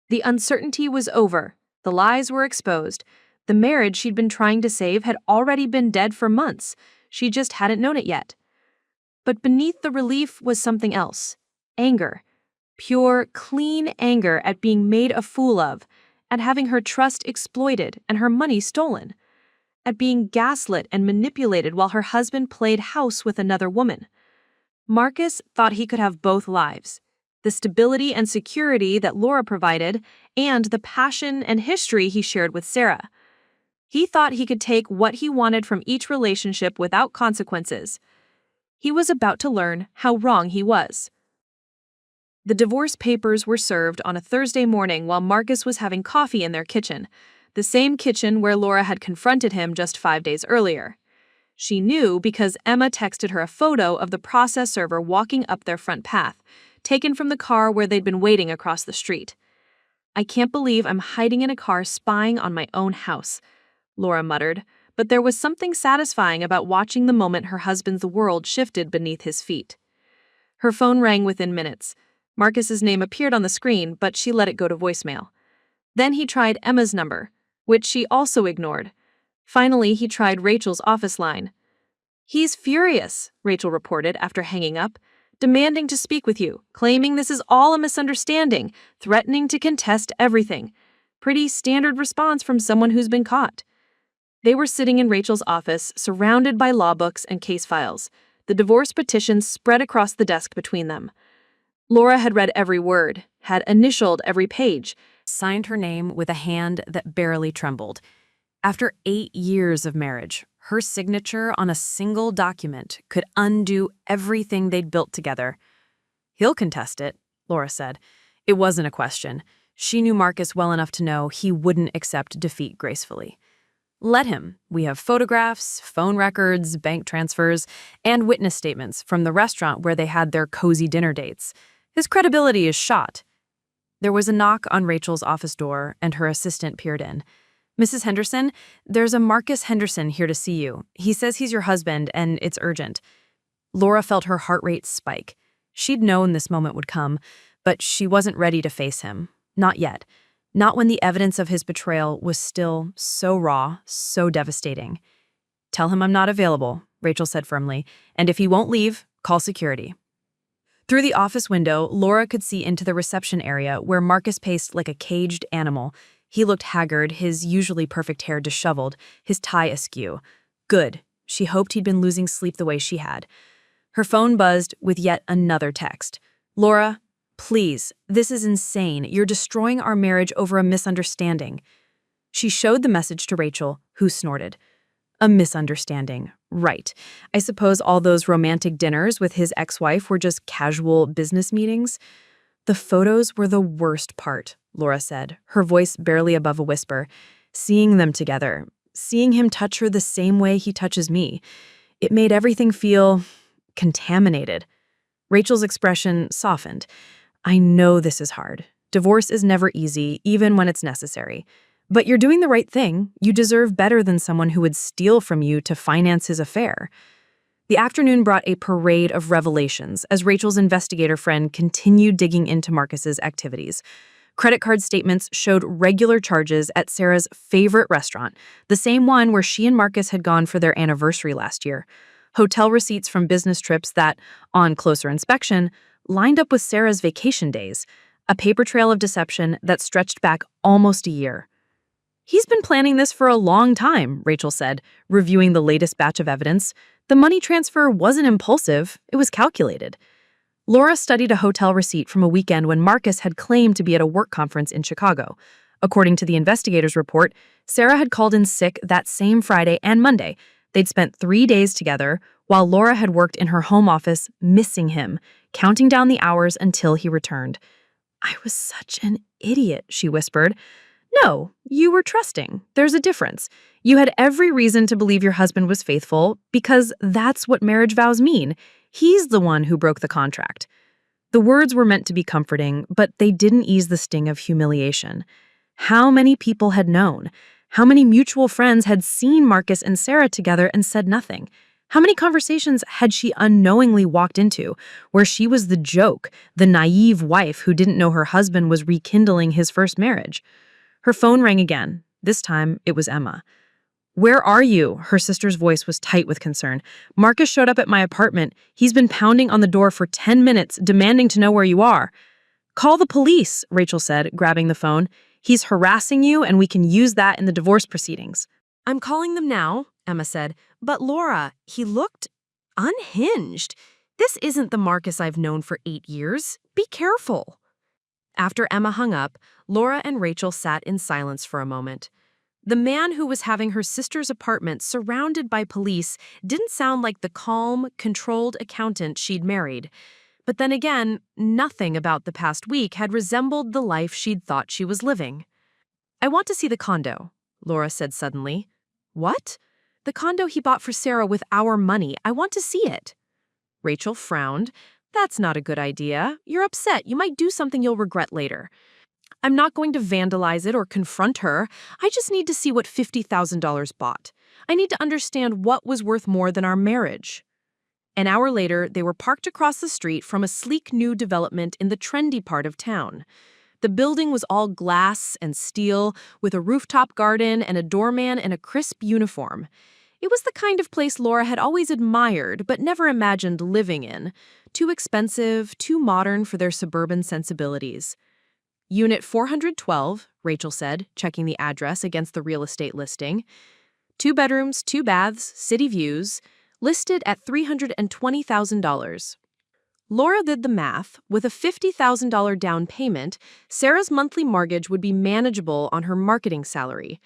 The uncertainty was over, the lies were exposed, the marriage she'd been trying to save had already been dead for months, she just hadn't known it yet. But beneath the relief was something else. Anger. Pure, clean anger at being made a fool of, at having her trust exploited and her money stolen, at being gaslit and manipulated while her husband played house with another woman. Marcus thought he could have both lives, the stability and security that Lora provided, and the passion and history he shared with Sarah. He thought he could take what he wanted from each relationship without consequences. He was about to learn how wrong he was. The divorce papers were served on a Thursday morning while Marcus was having coffee in their kitchen, the same kitchen where Lora had confronted him just 5 days earlier. She knew because Emma texted her a photo of the process server walking up their front path, taken from the car where they'd been waiting across the street. "I can't believe I'm hiding in a car spying on my own house," Lora muttered, but there was something satisfying about watching the moment her husband's world shifted beneath his feet. Her phone rang within minutes. Marcus's name appeared on the screen, but she let it go to voicemail. Then he tried Emma's number, which she also ignored. Finally, he tried Rachel's office line. "He's furious," Rachel reported after hanging up, "demanding to speak with you, claiming this is all a misunderstanding, threatening to contest everything. Pretty standard response from someone who's been caught." They were sitting in Rachel's office, surrounded by law books and case files. The divorce petitions spread across the desk between them. Lora had read every word, had initialed every page, signed her name with a hand that barely trembled. After 8 years of marriage, her signature on a single document could undo everything they'd built together. "He'll contest it," Lora said. It wasn't a question. She knew Marcus well enough to know he wouldn't accept defeat gracefully. "Let him. We have photographs, phone records, bank transfers, and witness statements from the restaurant where they had their cozy dinner dates. His credibility is shot." There was a knock on Rachel's office door, and her assistant peered in. "Mrs. Henderson, there's a Marcus Henderson here to see you. He says he's your husband, and it's urgent." Lora felt her heart rate spike. She'd known this moment would come, but she wasn't ready to face him. Not yet. Not when the evidence of his betrayal was still so raw, so devastating. "Tell him I'm not available," Rachel said firmly, "and if he won't leave, call security." Through the office window, Lora could see into the reception area where Marcus paced like a caged animal. He looked haggard, his usually perfect hair disheveled, his tie askew. Good. She hoped he'd been losing sleep the way she had. Her phone buzzed with yet another text. "Lora, please, this is insane. You're destroying our marriage over a misunderstanding." She showed the message to Rachel, who snorted. "A misunderstanding. Right. I suppose all those romantic dinners with his ex-wife were just casual business meetings." "The photos were the worst part," Lora said, her voice barely above a whisper. "Seeing them together, seeing him touch her the same way he touches me, it made everything feel contaminated." Rachel's expression softened. "I know this is hard. Divorce is never easy, even when it's necessary. But you're doing the right thing. You deserve better than someone who would steal from you to finance his affair." The afternoon brought a parade of revelations as Rachel's investigator friend continued digging into Marcus's activities. Credit card statements showed regular charges at Sarah's favorite restaurant, the same one where she and Marcus had gone for their anniversary last year. Hotel receipts from business trips that, on closer inspection, lined up with Sarah's vacation days, a paper trail of deception that stretched back almost a year. "He's been planning this for a long time," Rachel said, reviewing the latest batch of evidence. "The money transfer wasn't impulsive, it was calculated." Lora studied a hotel receipt from a weekend when Marcus had claimed to be at a work conference in Chicago. According to the investigator's report, Sarah had called in sick that same Friday and Monday. They'd spent 3 days together, while Lora had worked in her home office, missing him, counting down the hours until he returned. "I was such an idiot," she whispered. "No, you were trusting. There's a difference. You had every reason to believe your husband was faithful because that's what marriage vows mean. He's the one who broke the contract." The words were meant to be comforting, but they didn't ease the sting of humiliation. How many people had known? How many mutual friends had seen Marcus and Sarah together and said nothing? How many conversations had she unknowingly walked into where she was the joke, the naive wife who didn't know her husband was rekindling his first marriage? Her phone rang again. This time, it was Emma. "Where are you?" Her sister's voice was tight with concern. "Marcus showed up at my apartment. He's been pounding on the door for 10 minutes, demanding to know where you are." "Call the police," Rachel said, grabbing the phone. "He's harassing you, and we can use that in the divorce proceedings." "I'm calling them now," Emma said. "But Lora, he looked unhinged. This isn't the Marcus I've known for 8 years. Be careful." After Emma hung up, Lora and Rachel sat in silence for a moment. The man who was having her sister's apartment surrounded by police didn't sound like the calm, controlled accountant she'd married. But then again, nothing about the past week had resembled the life she'd thought she was living. "I want to see the condo," Lora said suddenly. "What?" "The condo he bought for Sarah with our money. I want to see it." Rachel frowned. "That's not a good idea. You're upset. You might do something you'll regret later." "I'm not going to vandalize it or confront her. I just need to see what $50,000 bought. I need to understand what was worth more than our marriage." An hour later, they were parked across the street from a sleek new development in the trendy part of town. The building was all glass and steel, with a rooftop garden and a doorman in a crisp uniform. It was the kind of place Lora had always admired but never imagined living in. Too expensive, too modern for their suburban sensibilities. "Unit 412, Rachel said, checking the address against the real estate listing. 2 bedrooms, 2 baths, city views, listed at $320,000. Lora did the math. With a $50,000 down payment, Sarah's monthly mortgage would be manageable on her marketing salary.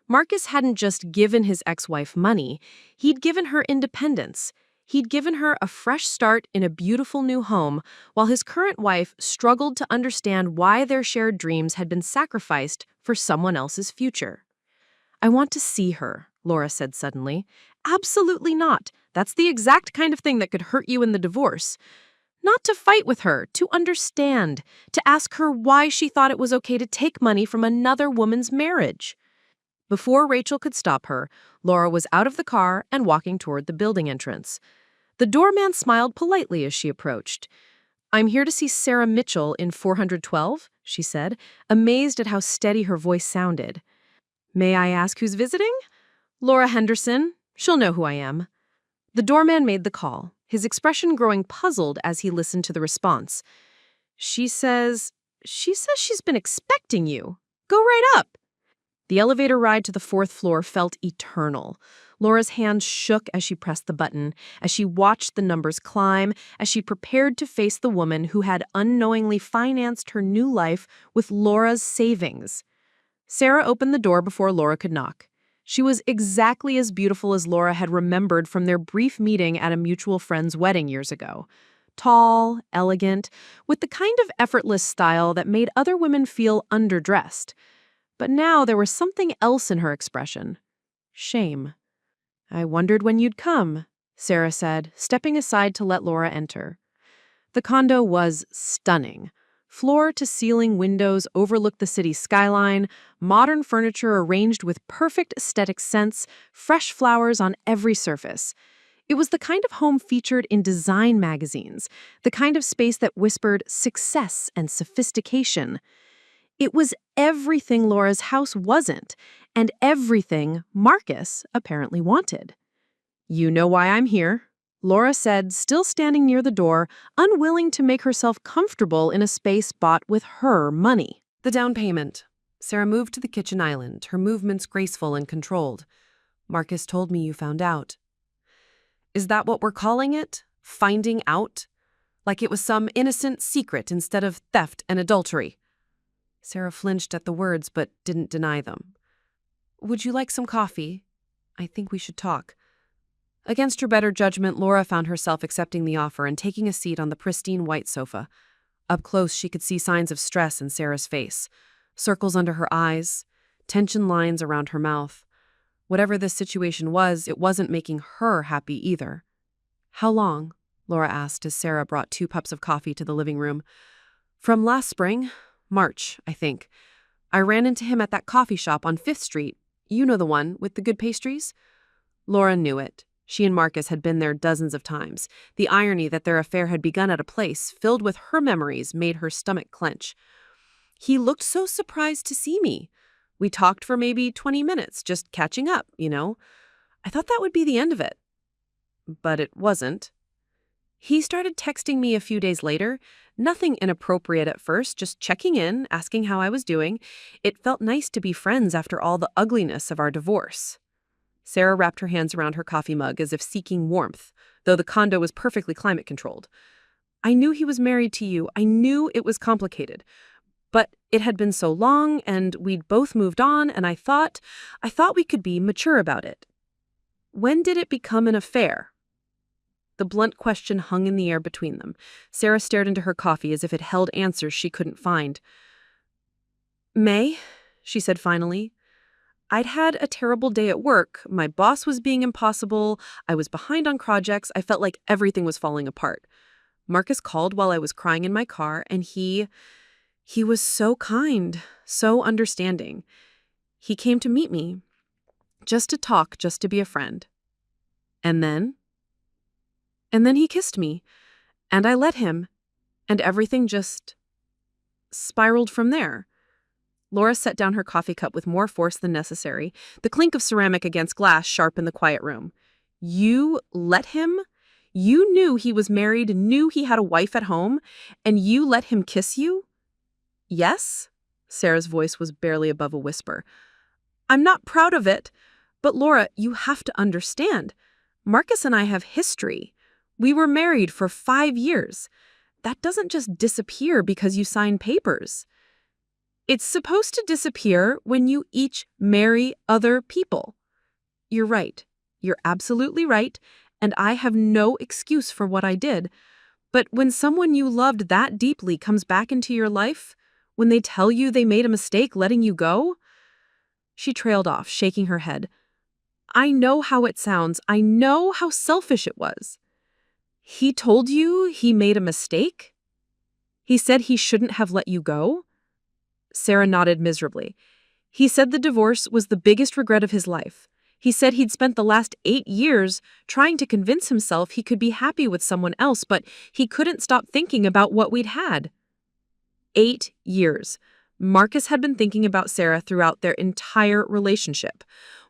Marcus hadn't just given his ex-wife money, he'd given her independence. He'd given her a fresh start in a beautiful new home, while his current wife struggled to understand why their shared dreams had been sacrificed for someone else's future. "I want to see her," Lora said suddenly. "Absolutely not. That's the exact kind of thing that could hurt you in the divorce. Not to fight with her, to understand, to ask her why she thought it was okay to take money from another woman's marriage." Before Rachel could stop her, Lora was out of the car and walking toward the building entrance. The doorman smiled politely as she approached. "I'm here to see Sarah Mitchell in 412, she said, amazed at how steady her voice sounded. "May I ask who's visiting?" "Lora Henderson. She'll know who I am." The doorman made the call, his expression growing puzzled as he listened to the response. She says she's been expecting you. Go right up." The elevator ride to the 4th floor felt eternal. Laura's hands shook as she pressed the button, as she watched the numbers climb, as she prepared to face the woman who had unknowingly financed her new life with Laura's savings. Sarah opened the door before Lora could knock. She was exactly as beautiful as Lora had remembered from their brief meeting at a mutual friend's wedding years ago. Tall, elegant, with the kind of effortless style that made other women feel underdressed. But now there was something else in her expression. Shame. "I wondered when you'd come," Sarah said, stepping aside to let Lora enter. The condo was stunning. Floor-to-ceiling windows overlooked the city's skyline, modern furniture arranged with perfect aesthetic sense, fresh flowers on every surface. It was the kind of home featured in design magazines, the kind of space that whispered success and sophistication. It was everything Laura's house wasn't, and everything Marcus apparently wanted. "You know why I'm here," Lora said, still standing near the door, unwilling to make herself comfortable in a space bought with her money. "The down payment." Sarah moved to the kitchen island, her movements graceful and controlled. "Marcus told me you found out." "Is that what we're calling it? Finding out? Like it was some innocent secret instead of theft and adultery?" Sarah flinched at the words but didn't deny them. "Would you like some coffee? I think we should talk." Against her better judgment, Lora found herself accepting the offer and taking a seat on the pristine white sofa. Up close, she could see signs of stress in Sarah's face. Circles under her eyes, tension lines around her mouth. Whatever this situation was, it wasn't making her happy either. "How long?" Lora asked as Sarah brought 2 cups of coffee to the living room. "From last spring. March, I think. I ran into him at that coffee shop on 5th Street. You know the one, with the good pastries?" Lora knew it. She and Marcus had been there dozens of times. The irony that their affair had begun at a place filled with her memories made her stomach clench. "He looked so surprised to see me. We talked for maybe 20 minutes, just catching up, you know. I thought that would be the end of it. But it wasn't. He started texting me a few days later. Nothing inappropriate at first, just checking in, asking how I was doing. It felt nice to be friends after all the ugliness of our divorce." Sarah wrapped her hands around her coffee mug as if seeking warmth, though the condo was perfectly climate-controlled. "I knew he was married to you. I knew it was complicated. But it had been so long, and we'd both moved on, and I thought we could be mature about it." "When did it become an affair?" The blunt question hung in the air between them. Sarah stared into her coffee as if it held answers she couldn't find. "May," she said finally. "I'd had a terrible day at work. My boss was being impossible. I was behind on projects. I felt like everything was falling apart. Marcus called while I was crying in my car, and he was so kind, so understanding. He came to meet me, just to talk, just to be a friend. And then he kissed me, and I let him, and everything just spiraled from there." Lora set down her coffee cup with more force than necessary. The clink of ceramic against glass sharpened the quiet room. "You let him? You knew he was married, knew he had a wife at home, and you let him kiss you?" "Yes?" Sarah's voice was barely above a whisper. "I'm not proud of it. But Lora, you have to understand. Marcus and I have history. We were married for 5 years. That doesn't just disappear because you sign papers." It's supposed to disappear when you each marry other people. You're right. You're absolutely right, and I have no excuse for what I did. But when someone you loved that deeply comes back into your life, when they tell you they made a mistake letting you go, she trailed off, shaking her head. I know how it sounds. I know how selfish it was. He told you he made a mistake? He said he shouldn't have let you go? Sarah nodded miserably. He said the divorce was the biggest regret of his life. He said he'd spent the last 8 years trying to convince himself he could be happy with someone else, but he couldn't stop thinking about what we'd had. 8 years. Marcus had been thinking about Sarah throughout their entire relationship.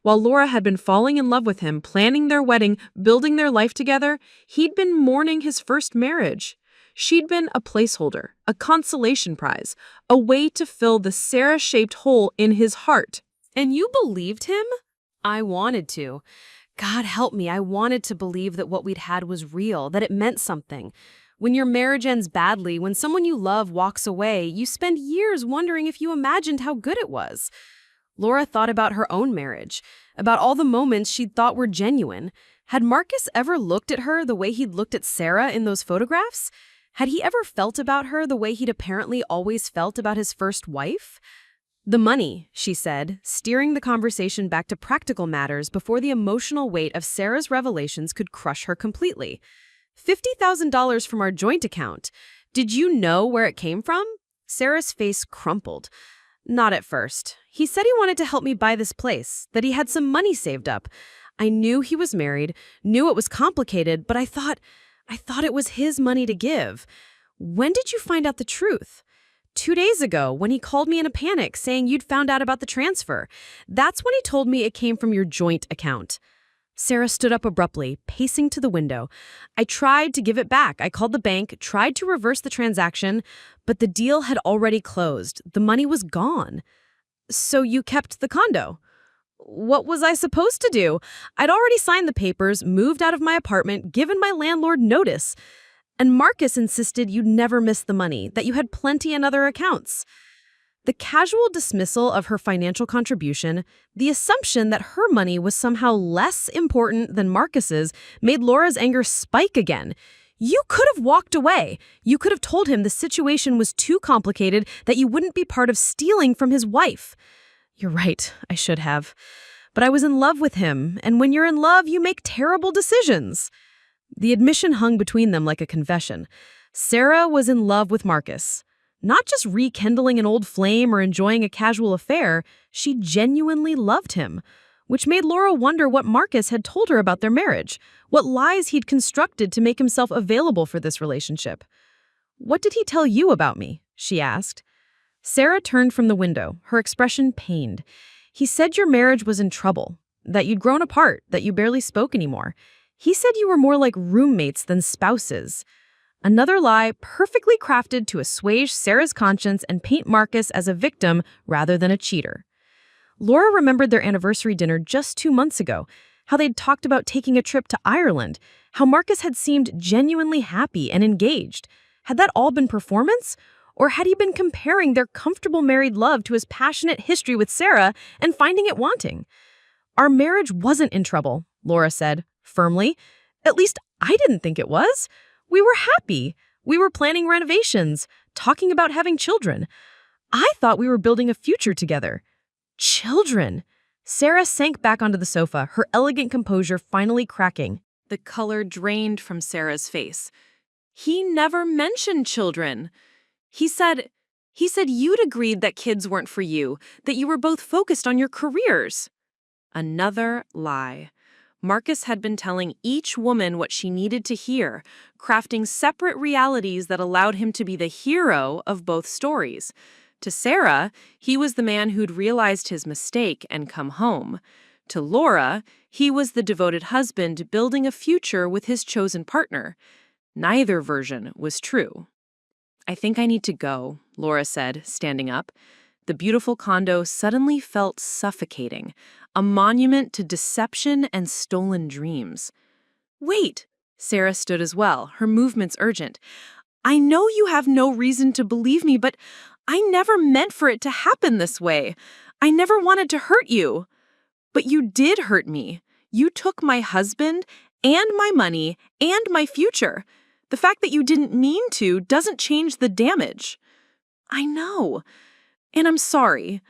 While Lora had been falling in love with him, planning their wedding, building their life together, he'd been mourning his first marriage. She'd been a placeholder, a consolation prize, a way to fill the Sarah-shaped hole in his heart. And you believed him? I wanted to. God help me, I wanted to believe that what we'd had was real, that it meant something. When your marriage ends badly, when someone you love walks away, you spend years wondering if you imagined how good it was. Lora thought about her own marriage, about all the moments she'd thought were genuine. Had Marcus ever looked at her the way he'd looked at Sarah in those photographs? Had he ever felt about her the way he'd apparently always felt about his first wife? The money, she said, steering the conversation back to practical matters before the emotional weight of Sarah's revelations could crush her completely. $50,000 from our joint account. Did you know where it came from? Sarah's face crumpled. Not at first. He said he wanted to help me buy this place, that he had some money saved up. I knew he was married, knew it was complicated, but I thought it was his money to give. When did you find out the truth? 2 days ago, when he called me in a panic saying you'd found out about the transfer. That's when he told me it came from your joint account. Sarah stood up abruptly, pacing to the window. I tried to give it back. I called the bank, tried to reverse the transaction, but the deal had already closed. The money was gone. So you kept the condo? What was I supposed to do? I'd already signed the papers, moved out of my apartment, given my landlord notice. And Marcus insisted you'd never miss the money, that you had plenty in other accounts. The casual dismissal of her financial contribution, the assumption that her money was somehow less important than Marcus's, made Lora's anger spike again. You could have walked away. You could have told him the situation was too complicated, that you wouldn't be part of stealing from his wife. You're right, I should have. But I was in love with him, and when you're in love, you make terrible decisions. The admission hung between them like a confession. Sarah was in love with Marcus. Not just rekindling an old flame or enjoying a casual affair, she genuinely loved him, which made Lora wonder what Marcus had told her about their marriage, what lies he'd constructed to make himself available for this relationship. "What did he tell you about me?" she asked. Sarah turned from the window, her expression pained. "He said your marriage was in trouble, that you'd grown apart, that you barely spoke anymore. He said you were more like roommates than spouses." Another lie perfectly crafted to assuage Sarah's conscience and paint Marcus as a victim rather than a cheater. Lora remembered their anniversary dinner just 2 months ago, how they'd talked about taking a trip to Ireland, how Marcus had seemed genuinely happy and engaged. Had that all been performance? Or had he been comparing their comfortable married love to his passionate history with Sarah and finding it wanting? "Our marriage wasn't in trouble," Lora said, firmly. "At least I didn't think it was. We were happy. We were planning renovations, talking about having children. I thought we were building a future together." Children! Sarah sank back onto the sofa, her elegant composure finally cracking. The color drained from Sarah's face. He never mentioned children. He said you'd agreed that kids weren't for you, that you were both focused on your careers. Another lie. Marcus had been telling each woman what she needed to hear, crafting separate realities that allowed him to be the hero of both stories. To Sarah, he was the man who'd realized his mistake and come home. To Lora, he was the devoted husband building a future with his chosen partner. Neither version was true. "I think I need to go," Lora said, standing up. The beautiful condo suddenly felt suffocating, a monument to deception and stolen dreams. "Wait!" Sarah stood as well, her movements urgent. "I know you have no reason to believe me, but I never meant for it to happen this way. I never wanted to hurt you. But you did hurt me. You took my husband and my money and my future. The fact that you didn't mean to doesn't change the damage. I know. And I'm sorry.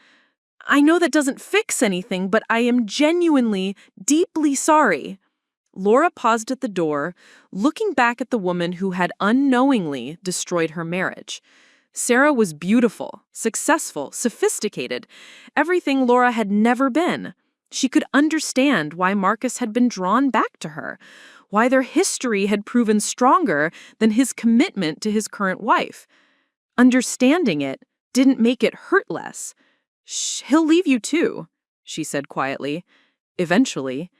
I know that doesn't fix anything, but I am genuinely, deeply sorry. Lora paused at the door, looking back at the woman who had unknowingly destroyed her marriage. Sarah was beautiful, successful, sophisticated, everything Lora had never been. She could understand why Marcus had been drawn back to her, why their history had proven stronger than his commitment to his current wife. Understanding it didn't make it hurt less. He'll leave you too, she said quietly. Eventually.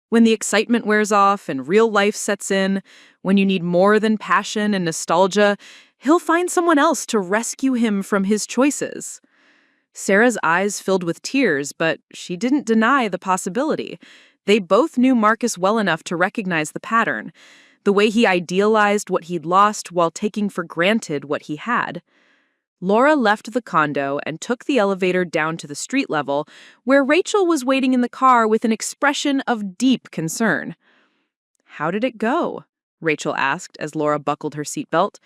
When the excitement wears off and real life sets in, when you need more than passion and nostalgia, he'll find someone else to rescue him from his choices. Sarah's eyes filled with tears, but she didn't deny the possibility. They both knew Marcus well enough to recognize the pattern, the way he idealized what he'd lost while taking for granted what he had. Lora left the condo and took the elevator down to the street level, where Rachel was waiting in the car with an expression of deep concern. "How did it go?" Rachel asked as Lora buckled her seatbelt.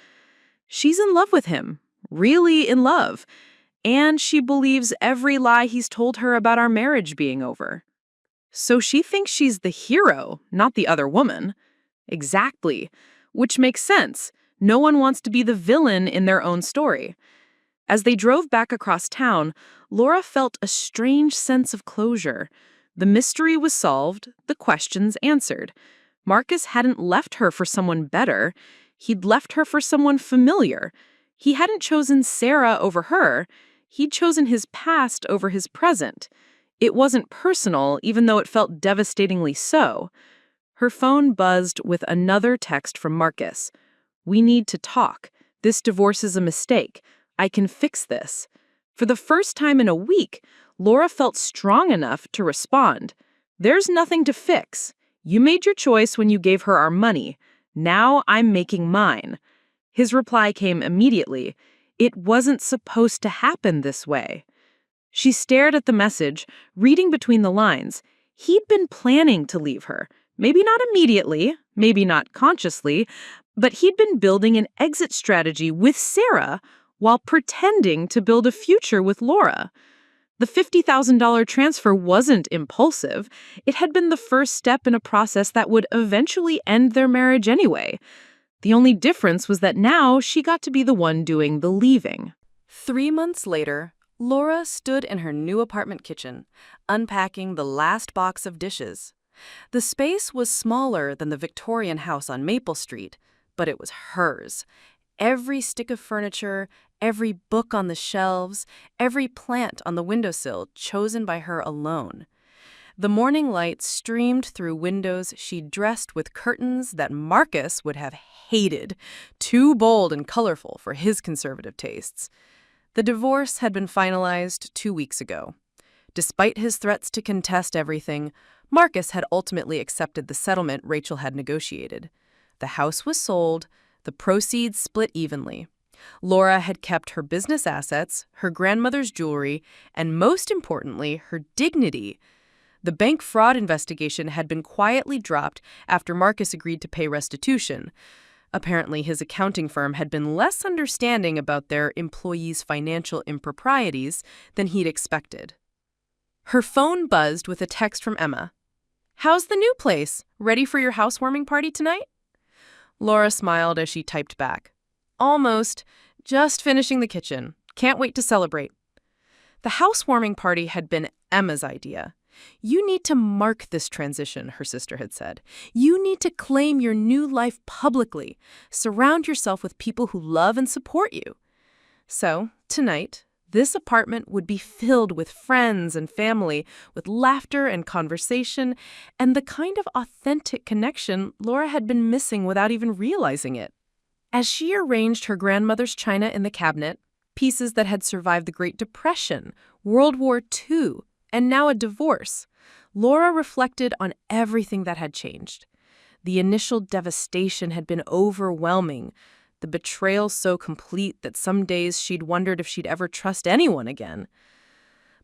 "She's in love with him, really in love, and she believes every lie he's told her about our marriage being over. So she thinks she's the hero, not the other woman." "Exactly, which makes sense. No one wants to be the villain in their own story." As they drove back across town, Lora felt a strange sense of closure. The mystery was solved, the questions answered. Marcus hadn't left her for someone better. He'd left her for someone familiar. He hadn't chosen Sarah over her. He'd chosen his past over his present. It wasn't personal, even though it felt devastatingly so. Her phone buzzed with another text from Marcus. "We need to talk. This divorce is a mistake. I can fix this." For the first time in a week, Lora felt strong enough to respond. "There's nothing to fix. You made your choice when you gave her our money. Now I'm making mine." His reply came immediately. It wasn't supposed to happen this way. She stared at the message, reading between the lines. He'd been planning to leave her. Maybe not immediately, maybe not consciously, but he'd been building an exit strategy with Sarah while pretending to build a future with Lora. The $50,000 transfer wasn't impulsive. It had been the first step in a process that would eventually end their marriage anyway. The only difference was that now she got to be the one doing the leaving. 3 months later, Lora stood in her new apartment kitchen, unpacking the last box of dishes. The space was smaller than the Victorian house on Maple Street, but it was hers. Every stick of furniture, every book on the shelves, every plant on the windowsill chosen by her alone. The morning light streamed through windows she'd dressed with curtains that Marcus would have hated, too bold and colorful for his conservative tastes. The divorce had been finalized 2 weeks ago. Despite his threats to contest everything, Marcus had ultimately accepted the settlement Rachel had negotiated. The house was sold, the proceeds split evenly. Lora had kept her business assets, her grandmother's jewelry, and most importantly, her dignity. The bank fraud investigation had been quietly dropped after Marcus agreed to pay restitution. Apparently, his accounting firm had been less understanding about their employees' financial improprieties than he'd expected. Her phone buzzed with a text from Emma. "How's the new place? Ready for your housewarming party tonight?" Lora smiled as she typed back. "Almost. Just finishing the kitchen. Can't wait to celebrate." The housewarming party had been Emma's idea. "You need to mark this transition," her sister had said. "You need to claim your new life publicly. Surround yourself with people who love and support you." So, tonight, this apartment would be filled with friends and family, with laughter and conversation, and the kind of authentic connection Lora had been missing without even realizing it. As she arranged her grandmother's china in the cabinet, pieces that had survived the Great Depression, World War II, and now a divorce, Lora reflected on everything that had changed. The initial devastation had been overwhelming. the betrayal so complete that some days she'd wondered if she'd ever trust anyone again.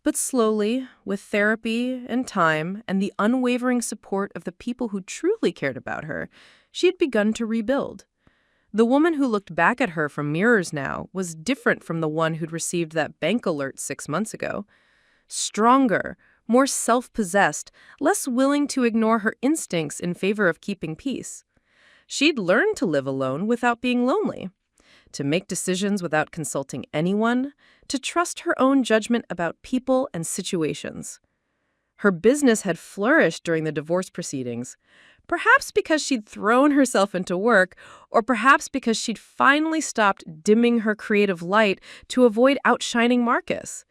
But slowly, with therapy and time and the unwavering support of the people who truly cared about her, she had begun to rebuild. The woman who looked back at her from mirrors now was different from the one who'd received that bank alert 6 months ago. Stronger, more self-possessed, less willing to ignore her instincts in favor of keeping peace. She'd learned to live alone without being lonely, to make decisions without consulting anyone, to trust her own judgment about people and situations. Her business had flourished during the divorce proceedings, perhaps because she'd thrown herself into work, or perhaps because she'd finally stopped dimming her creative light to avoid outshining Marcus.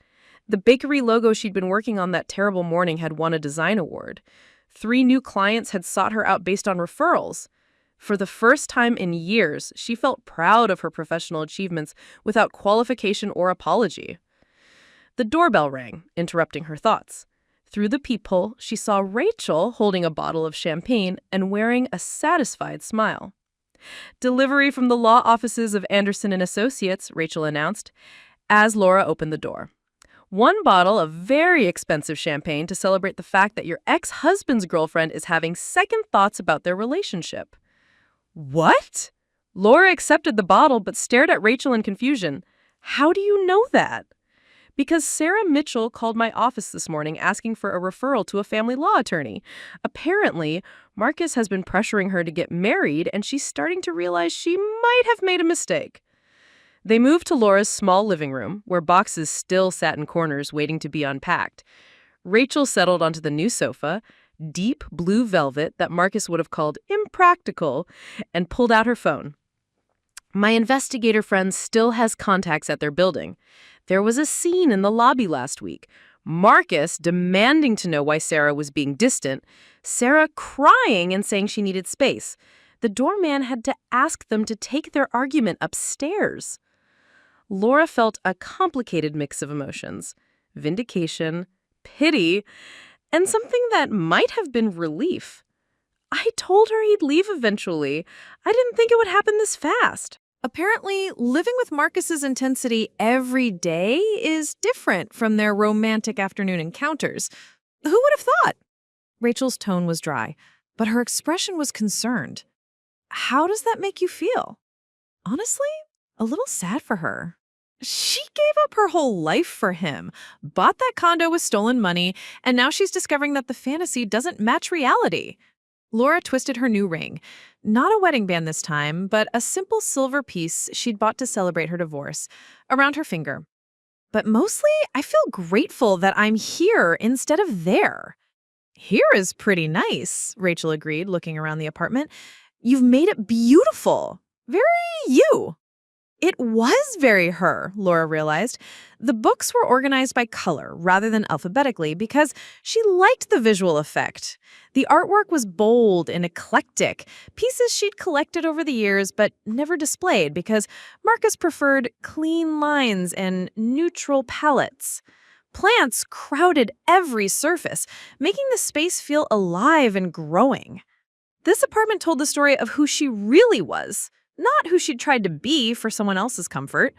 The bakery logo she'd been working on that terrible morning had won a design award. 3 new clients had sought her out based on referrals. For the first time in years, she felt proud of her professional achievements without qualification or apology. The doorbell rang, interrupting her thoughts. Through the peephole, she saw Rachel holding a bottle of champagne and wearing a satisfied smile. "Delivery from the law offices of Anderson & Associates," Rachel announced, as Lora opened the door. "1 bottle of very expensive champagne to celebrate the fact that your ex-husband's girlfriend is having second thoughts about their relationship." "What?" Lora accepted the bottle but stared at Rachel in confusion. "How do you know that?" "Because Sarah Mitchell called my office this morning asking for a referral to a family law attorney. Apparently, Marcus has been pressuring her to get married, and she's starting to realize she might have made a mistake." They moved to Laura's small living room, where boxes still sat in corners waiting to be unpacked. Rachel settled onto the new sofa, deep blue velvet that Marcus would have called impractical, and pulled out her phone. "My investigator friend still has contacts at their building. There was a scene in the lobby last week. Marcus demanding to know why Sarah was being distant, Sarah crying and saying she needed space. The doorman had to ask them to take their argument upstairs." Lora felt a complicated mix of emotions: vindication, pity, and something that might have been relief. "I told her he'd leave eventually. I didn't think it would happen this fast." Apparently, living with Marcus's intensity every day is different from their romantic afternoon encounters. Who would have thought? Rachel's tone was dry, but her expression was concerned. How does that make you feel? Honestly, a little sad for her. She gave up her whole life for him, bought that condo with stolen money, and now she's discovering that the fantasy doesn't match reality. Lora twisted her new ring. Not a wedding band this time, but a simple silver piece she'd bought to celebrate her divorce, around her finger. But mostly, I feel grateful that I'm here instead of there. Here is pretty nice, Rachel agreed, looking around the apartment. You've made it beautiful. Very you. It was very her, Lora realized. The books were organized by color rather than alphabetically because she liked the visual effect. The artwork was bold and eclectic, pieces she'd collected over the years but never displayed because Marcus preferred clean lines and neutral palettes. Plants crowded every surface, making the space feel alive and growing. This apartment told the story of who she really was, not who she'd tried to be for someone else's comfort.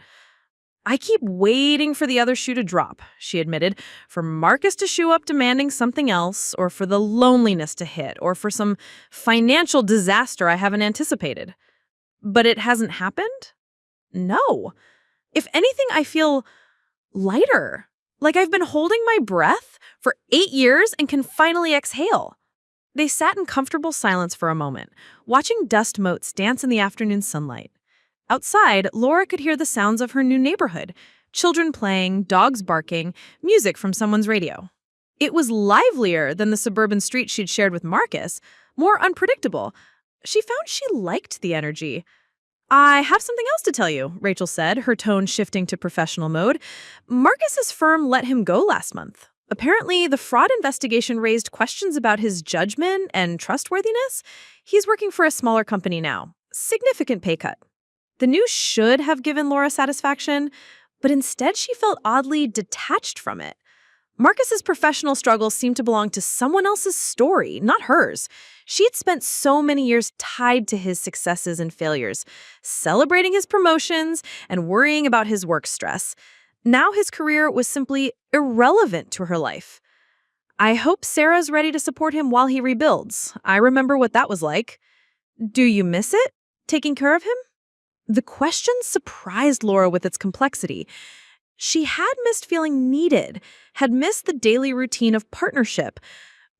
"I keep waiting for the other shoe to drop," she admitted, "for Marcus to show up demanding something else, or for the loneliness to hit, or for some financial disaster I haven't anticipated. But it hasn't happened? No. If anything, I feel lighter, like I've been holding my breath for 8 years and can finally exhale." They sat in comfortable silence for a moment, watching dust motes dance in the afternoon sunlight. Outside, Lora could hear the sounds of her new neighborhood: children playing, dogs barking, music from someone's radio. It was livelier than the suburban street she'd shared with Marcus, more unpredictable. She found she liked the energy. "I have something else to tell you," Rachel said, her tone shifting to professional mode. "Marcus's firm let him go last month. Apparently, the fraud investigation raised questions about his judgment and trustworthiness. He's working for a smaller company now. Significant pay cut." The news should have given Lora satisfaction, but instead she felt oddly detached from it. Marcus's professional struggles seemed to belong to someone else's story, not hers. She had spent so many years tied to his successes and failures, celebrating his promotions and worrying about his work stress. Now his career was simply irrelevant to her life. I hope Sarah's ready to support him while he rebuilds. I remember what that was like. Do you miss it, taking care of him? The question surprised Lora with its complexity. She had missed feeling needed, had missed the daily routine of partnership,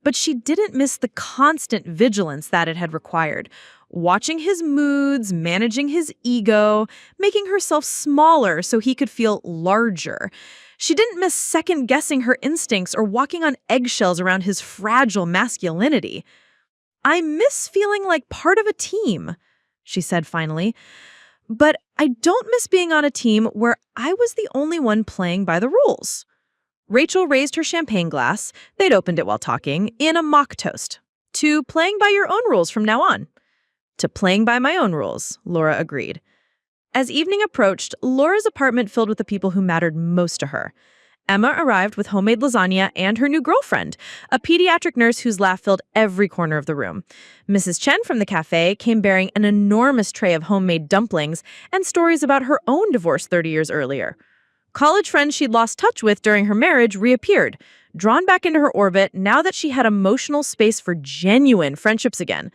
but she didn't miss the constant vigilance that it had required. Watching his moods, managing his ego, making herself smaller so he could feel larger. She didn't miss second-guessing her instincts or walking on eggshells around his fragile masculinity. I miss feeling like part of a team, she said finally. But I don't miss being on a team where I was the only one playing by the rules. Rachel raised her champagne glass, they'd opened it while talking, in a mock toast. To playing by your own rules from now on. To playing by my own rules, Lora agreed. As evening approached, Laura's apartment filled with the people who mattered most to her. Emma arrived with homemade lasagna and her new girlfriend, a pediatric nurse whose laugh filled every corner of the room. Mrs. Chen from the cafe came bearing an enormous tray of homemade dumplings and stories about her own divorce 30 years earlier. College friends she'd lost touch with during her marriage reappeared, drawn back into her orbit now that she had emotional space for genuine friendships again.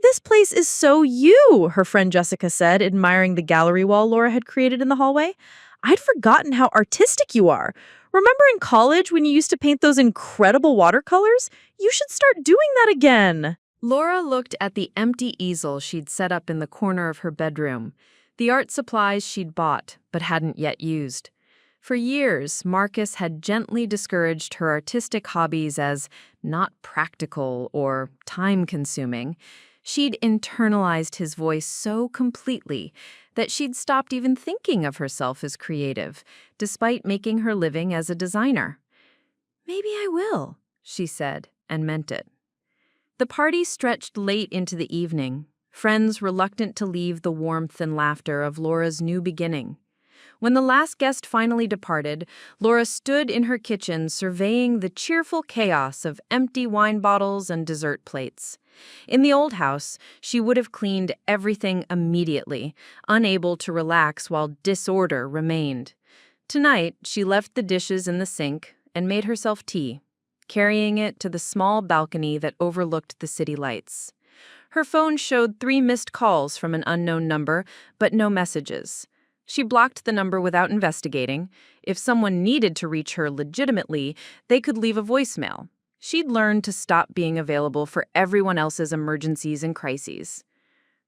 "This place is so you," her friend Jessica said, admiring the gallery wall Lora had created in the hallway. "I'd forgotten how artistic you are. Remember in college when you used to paint those incredible watercolors? You should start doing that again." Lora looked at the empty easel she'd set up in the corner of her bedroom, the art supplies she'd bought but hadn't yet used. For years, Marcus had gently discouraged her artistic hobbies as not practical or time-consuming. She'd internalized his voice so completely that she'd stopped even thinking of herself as creative, despite making her living as a designer. "Maybe I will," she said, and meant it. The party stretched late into the evening, friends reluctant to leave the warmth and laughter of Laura's new beginning. When the last guest finally departed, Lora stood in her kitchen surveying the cheerful chaos of empty wine bottles and dessert plates. In the old house, she would have cleaned everything immediately, unable to relax while disorder remained. Tonight, she left the dishes in the sink and made herself tea, carrying it to the small balcony that overlooked the city lights. Her phone showed 3 missed calls from an unknown number, but no messages. She blocked the number without investigating. If someone needed to reach her legitimately, they could leave a voicemail. She'd learned to stop being available for everyone else's emergencies and crises.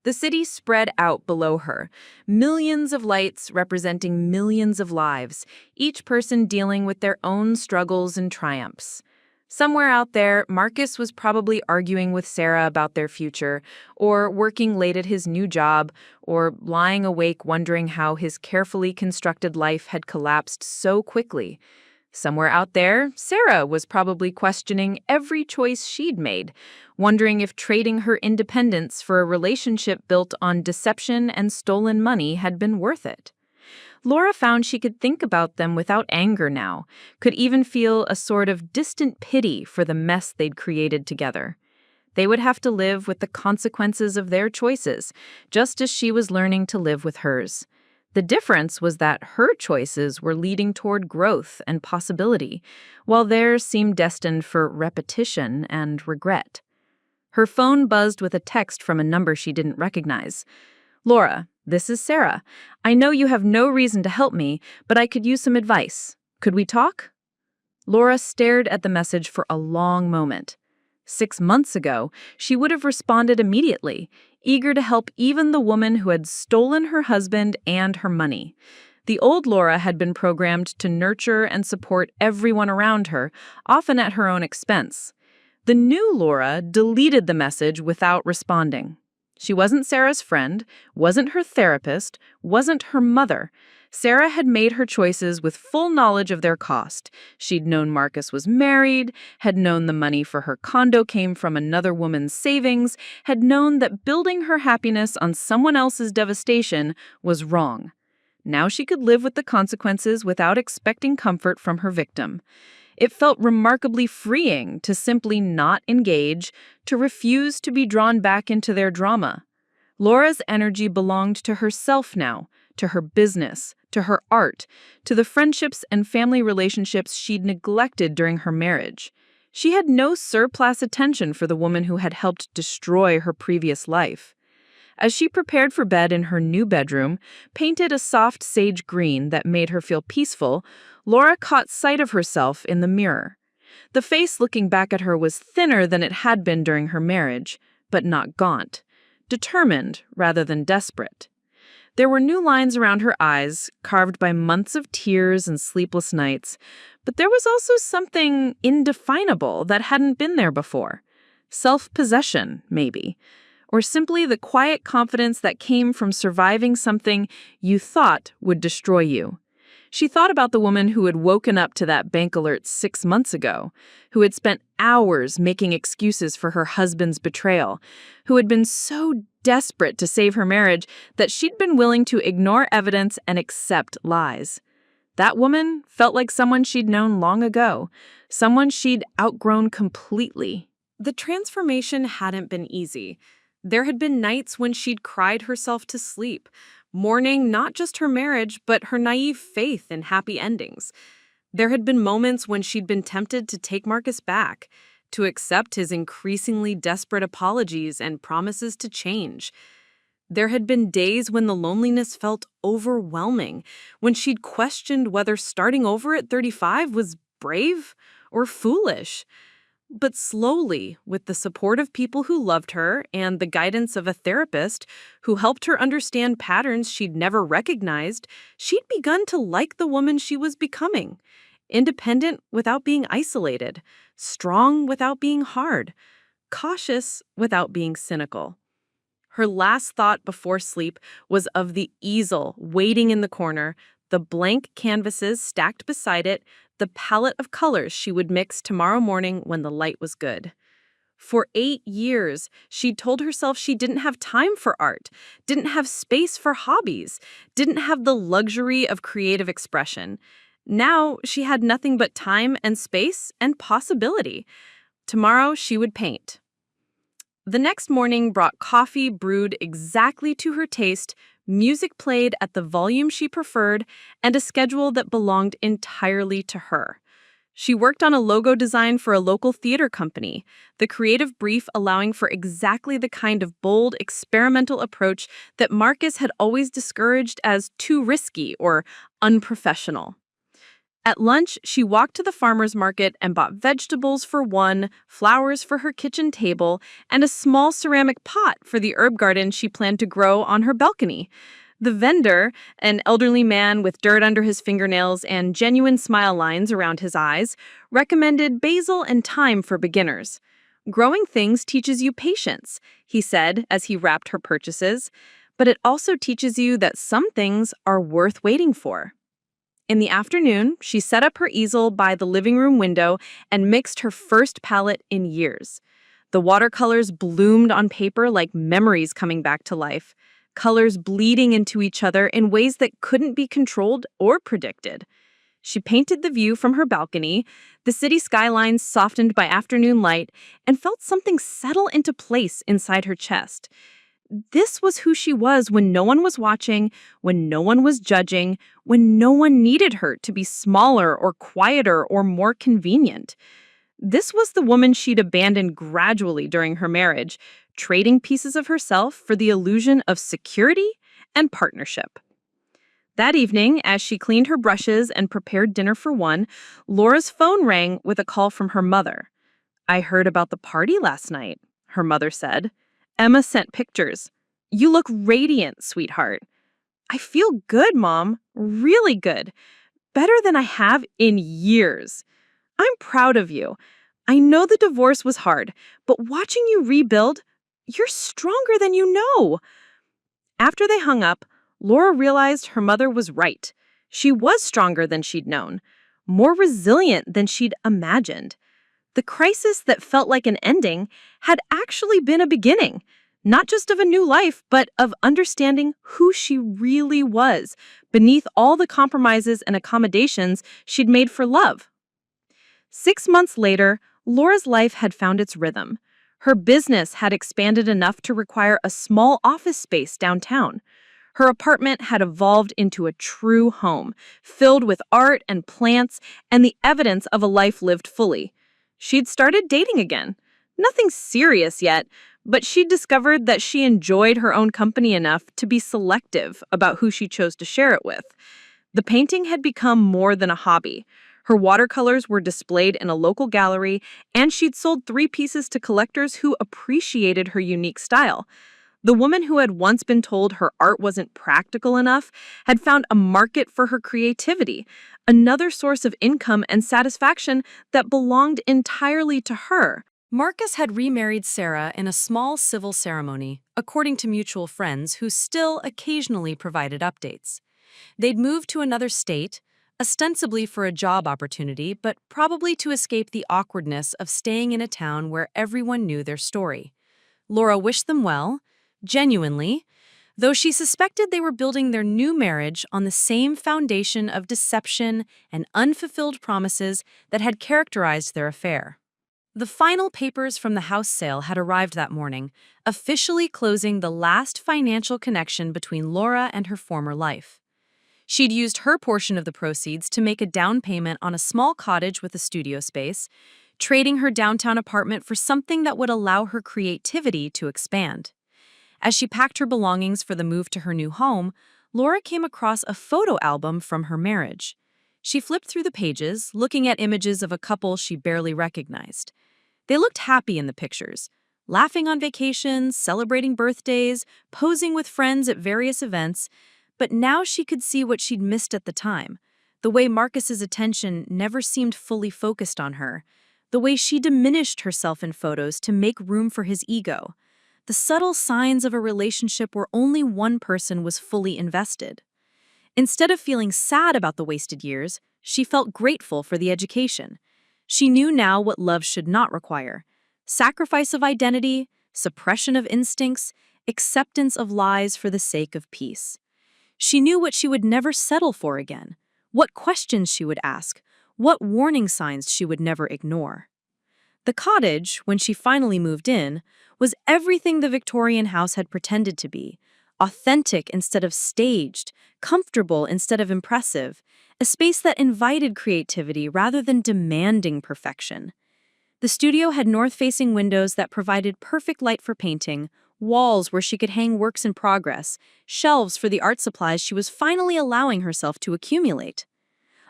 The city spread out below her, millions of lights representing millions of lives, each person dealing with their own struggles and triumphs. Somewhere out there, Marcus was probably arguing with Sarah about their future, or working late at his new job, or lying awake wondering how his carefully constructed life had collapsed so quickly. Somewhere out there, Sarah was probably questioning every choice she'd made, wondering if trading her independence for a relationship built on deception and stolen money had been worth it. Lora found she could think about them without anger now, could even feel a sort of distant pity for the mess they'd created together. They would have to live with the consequences of their choices, just as she was learning to live with hers. The difference was that her choices were leading toward growth and possibility, while theirs seemed destined for repetition and regret. Her phone buzzed with a text from a number she didn't recognize. "Lora, this is Sarah. I know you have no reason to help me, but I could use some advice. Could we talk?" Lora stared at the message for a long moment. 6 months ago, she would have responded immediately, eager to help even the woman who had stolen her husband and her money. The old Lora had been programmed to nurture and support everyone around her, often at her own expense. The new Lora deleted the message without responding. She wasn't Sarah's friend, wasn't her therapist, wasn't her mother. Sarah had made her choices with full knowledge of their cost. She'd known Marcus was married, had known the money for her condo came from another woman's savings, had known that building her happiness on someone else's devastation was wrong. Now she could live with the consequences without expecting comfort from her victim. It felt remarkably freeing to simply not engage, to refuse to be drawn back into their drama. Laura's energy belonged to herself now, to her business, to her art, to the friendships and family relationships she'd neglected during her marriage. She had no surplus attention for the woman who had helped destroy her previous life. As she prepared for bed in her new bedroom, painted a soft sage green that made her feel peaceful, Lora caught sight of herself in the mirror. The face looking back at her was thinner than it had been during her marriage, but not gaunt. Determined rather than desperate. There were new lines around her eyes, carved by months of tears and sleepless nights, but there was also something indefinable that hadn't been there before. Self-possession, maybe. Or simply the quiet confidence that came from surviving something you thought would destroy you. She thought about the woman who had woken up to that bank alert 6 months ago, who had spent hours making excuses for her husband's betrayal, who had been so desperate to save her marriage that she'd been willing to ignore evidence and accept lies. That woman felt like someone she'd known long ago, someone she'd outgrown completely. The transformation hadn't been easy. There had been nights when she'd cried herself to sleep, mourning not just her marriage, but her naive faith in happy endings. There had been moments when she'd been tempted to take Marcus back, to accept his increasingly desperate apologies and promises to change. There had been days when the loneliness felt overwhelming, when she'd questioned whether starting over at 35 was brave or foolish. But slowly, with the support of people who loved her and the guidance of a therapist who helped her understand patterns she'd never recognized, she'd begun to like the woman she was becoming. Independent without being isolated, strong without being hard, cautious without being cynical. Her last thought before sleep was of the easel waiting in the corner, the blank canvases stacked beside it, the palette of colors she would mix tomorrow morning when the light was good. For 8 years, she'd told herself she didn't have time for art, didn't have space for hobbies, didn't have the luxury of creative expression. Now, she had nothing but time and space and possibility. Tomorrow, she would paint. The next morning brought coffee brewed exactly to her taste, music played at the volume she preferred, and a schedule that belonged entirely to her. She worked on a logo design for a local theater company, the creative brief allowing for exactly the kind of bold, experimental approach that Marcus had always discouraged as too risky or unprofessional. At lunch, she walked to the farmer's market and bought vegetables for one, flowers for her kitchen table, and a small ceramic pot for the herb garden she planned to grow on her balcony. The vendor, an elderly man with dirt under his fingernails and genuine smile lines around his eyes, recommended basil and thyme for beginners. "Growing things teaches you patience," he said as he wrapped her purchases, "but it also teaches you that some things are worth waiting for." In the afternoon, she set up her easel by the living room window and mixed her first palette in years. The watercolors bloomed on paper like memories coming back to life, colors bleeding into each other in ways that couldn't be controlled or predicted. She painted the view from her balcony, the city skylines softened by afternoon light, and felt something settle into place inside her chest. This was who she was when no one was watching, when no one was judging, when no one needed her to be smaller or quieter or more convenient. This was the woman she'd abandoned gradually during her marriage, trading pieces of herself for the illusion of security and partnership. That evening, as she cleaned her brushes and prepared dinner for one, Laura's phone rang with a call from her mother. "I heard about the party last night," her mother said. "Emma sent pictures. You look radiant, sweetheart." "I feel good, Mom. Really good. Better than I have in years. I'm proud of you. I know the divorce was hard, but watching you rebuild, you're stronger than you know." After they hung up, Lora realized her mother was right. She was stronger than she'd known, more resilient than she'd imagined. The crisis that felt like an ending had actually been a beginning, not just of a new life, but of understanding who she really was, beneath all the compromises and accommodations she'd made for love. 6 months later, Laura's life had found its rhythm. Her business had expanded enough to require a small office space downtown. Her apartment had evolved into a true home, filled with art and plants and the evidence of a life lived fully. She'd started dating again. Nothing serious yet, but she'd discovered that she enjoyed her own company enough to be selective about who she chose to share it with. The painting had become more than a hobby. Her watercolors were displayed in a local gallery, and she'd sold 3 pieces to collectors who appreciated her unique style. The woman who had once been told her art wasn't practical enough had found a market for her creativity, another source of income and satisfaction that belonged entirely to her. Marcus had remarried Sarah in a small civil ceremony, according to mutual friends who still occasionally provided updates. They'd moved to another state, ostensibly for a job opportunity, but probably to escape the awkwardness of staying in a town where everyone knew their story. Lora wished them well, genuinely, though she suspected they were building their new marriage on the same foundation of deception and unfulfilled promises that had characterized their affair. The final papers from the house sale had arrived that morning, officially closing the last financial connection between Lora and her former life. She'd used her portion of the proceeds to make a down payment on a small cottage with a studio space, trading her downtown apartment for something that would allow her creativity to expand. As she packed her belongings for the move to her new home, Lora came across a photo album from her marriage. She flipped through the pages, looking at images of a couple she barely recognized. They looked happy in the pictures, laughing on vacations, celebrating birthdays, posing with friends at various events, but now she could see what she'd missed at the time, the way Marcus's attention never seemed fully focused on her, the way she diminished herself in photos to make room for his ego, the subtle signs of a relationship where only one person was fully invested. Instead of feeling sad about the wasted years, she felt grateful for the education. She knew now what love should not require: sacrifice of identity, suppression of instincts, acceptance of lies for the sake of peace. She knew what she would never settle for again, what questions she would ask, what warning signs she would never ignore. The cottage, when she finally moved in, was everything the Victorian house had pretended to be: authentic instead of staged, comfortable instead of impressive, a space that invited creativity rather than demanding perfection. The studio had north-facing windows that provided perfect light for painting, walls where she could hang works in progress, shelves for the art supplies she was finally allowing herself to accumulate.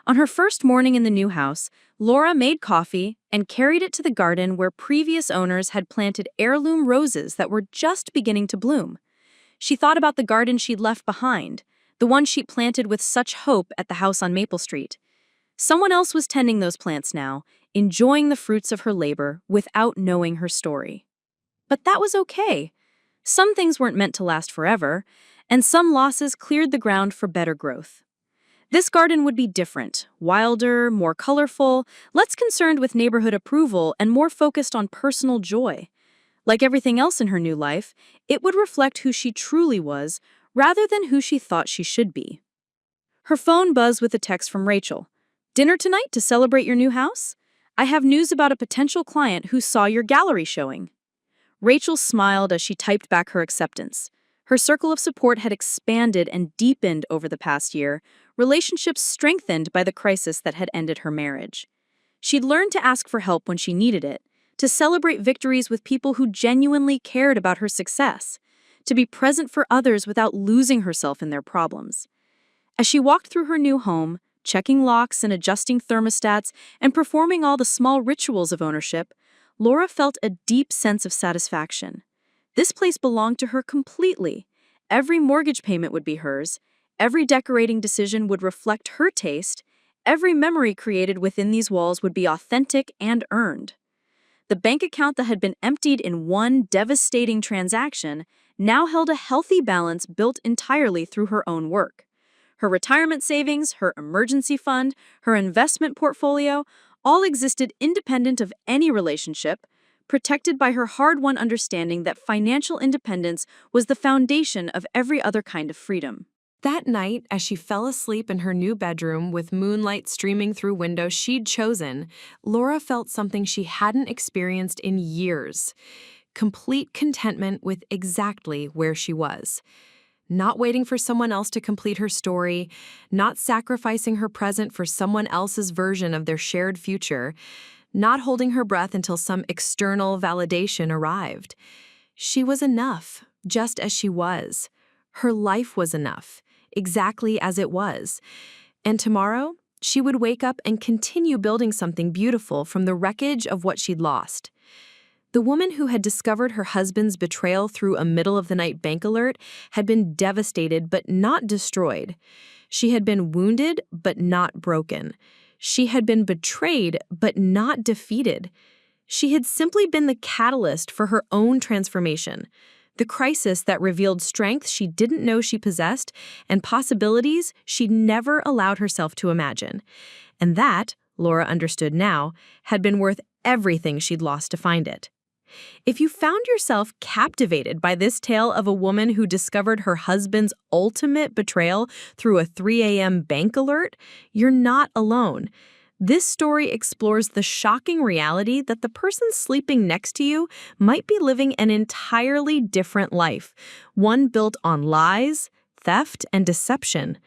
On her first morning in the new house, Lora made coffee and carried it to the garden where previous owners had planted heirloom roses that were just beginning to bloom. She thought about the garden she'd left behind, the one she'd planted with such hope at the house on Maple Street. Someone else was tending those plants now, enjoying the fruits of her labor without knowing her story. But that was okay. Some things weren't meant to last forever, and some losses cleared the ground for better growth. This garden would be different, wilder, more colorful, less concerned with neighborhood approval, and more focused on personal joy. Like everything else in her new life, it would reflect who she truly was, rather than who she thought she should be. Her phone buzzed with a text from Rachel. "Dinner tonight to celebrate your new house? I have news about a potential client who saw your gallery showing." Rachel smiled as she typed back her acceptance. Her circle of support had expanded and deepened over the past year, relationships strengthened by the crisis that had ended her marriage. She'd learned to ask for help when she needed it, to celebrate victories with people who genuinely cared about her success, to be present for others without losing herself in their problems. As she walked through her new home, checking locks and adjusting thermostats and performing all the small rituals of ownership, Lora felt a deep sense of satisfaction. This place belonged to her completely. Every mortgage payment would be hers. Every decorating decision would reflect her taste. Every memory created within these walls would be authentic and earned. The bank account that had been emptied in one devastating transaction now held a healthy balance built entirely through her own work. Her retirement savings, her emergency fund, her investment portfolio all existed independent of any relationship, protected by her hard-won understanding that financial independence was the foundation of every other kind of freedom. That night, as she fell asleep in her new bedroom with moonlight streaming through windows she'd chosen, Lora felt something she hadn't experienced in years: complete contentment with exactly where she was. Not waiting for someone else to complete her story, not sacrificing her present for someone else's version of their shared future, not holding her breath until some external validation arrived. She was enough, just as she was. Her life was enough, exactly as it was. And tomorrow, she would wake up and continue building something beautiful from the wreckage of what she'd lost. The woman who had discovered her husband's betrayal through a middle-of-the-night bank alert had been devastated but not destroyed. She had been wounded but not broken. She had been betrayed but not defeated. She had simply been the catalyst for her own transformation, the crisis that revealed strength she didn't know she possessed and possibilities she'd never allowed herself to imagine. And that, Lora understood now, had been worth everything she'd lost to find it. If you found yourself captivated by this tale of a woman who discovered her husband's ultimate betrayal through a 3 a.m. bank alert, you're not alone. This story explores the shocking reality that the person sleeping next to you might be living an entirely different life, one built on lies, theft, and deception.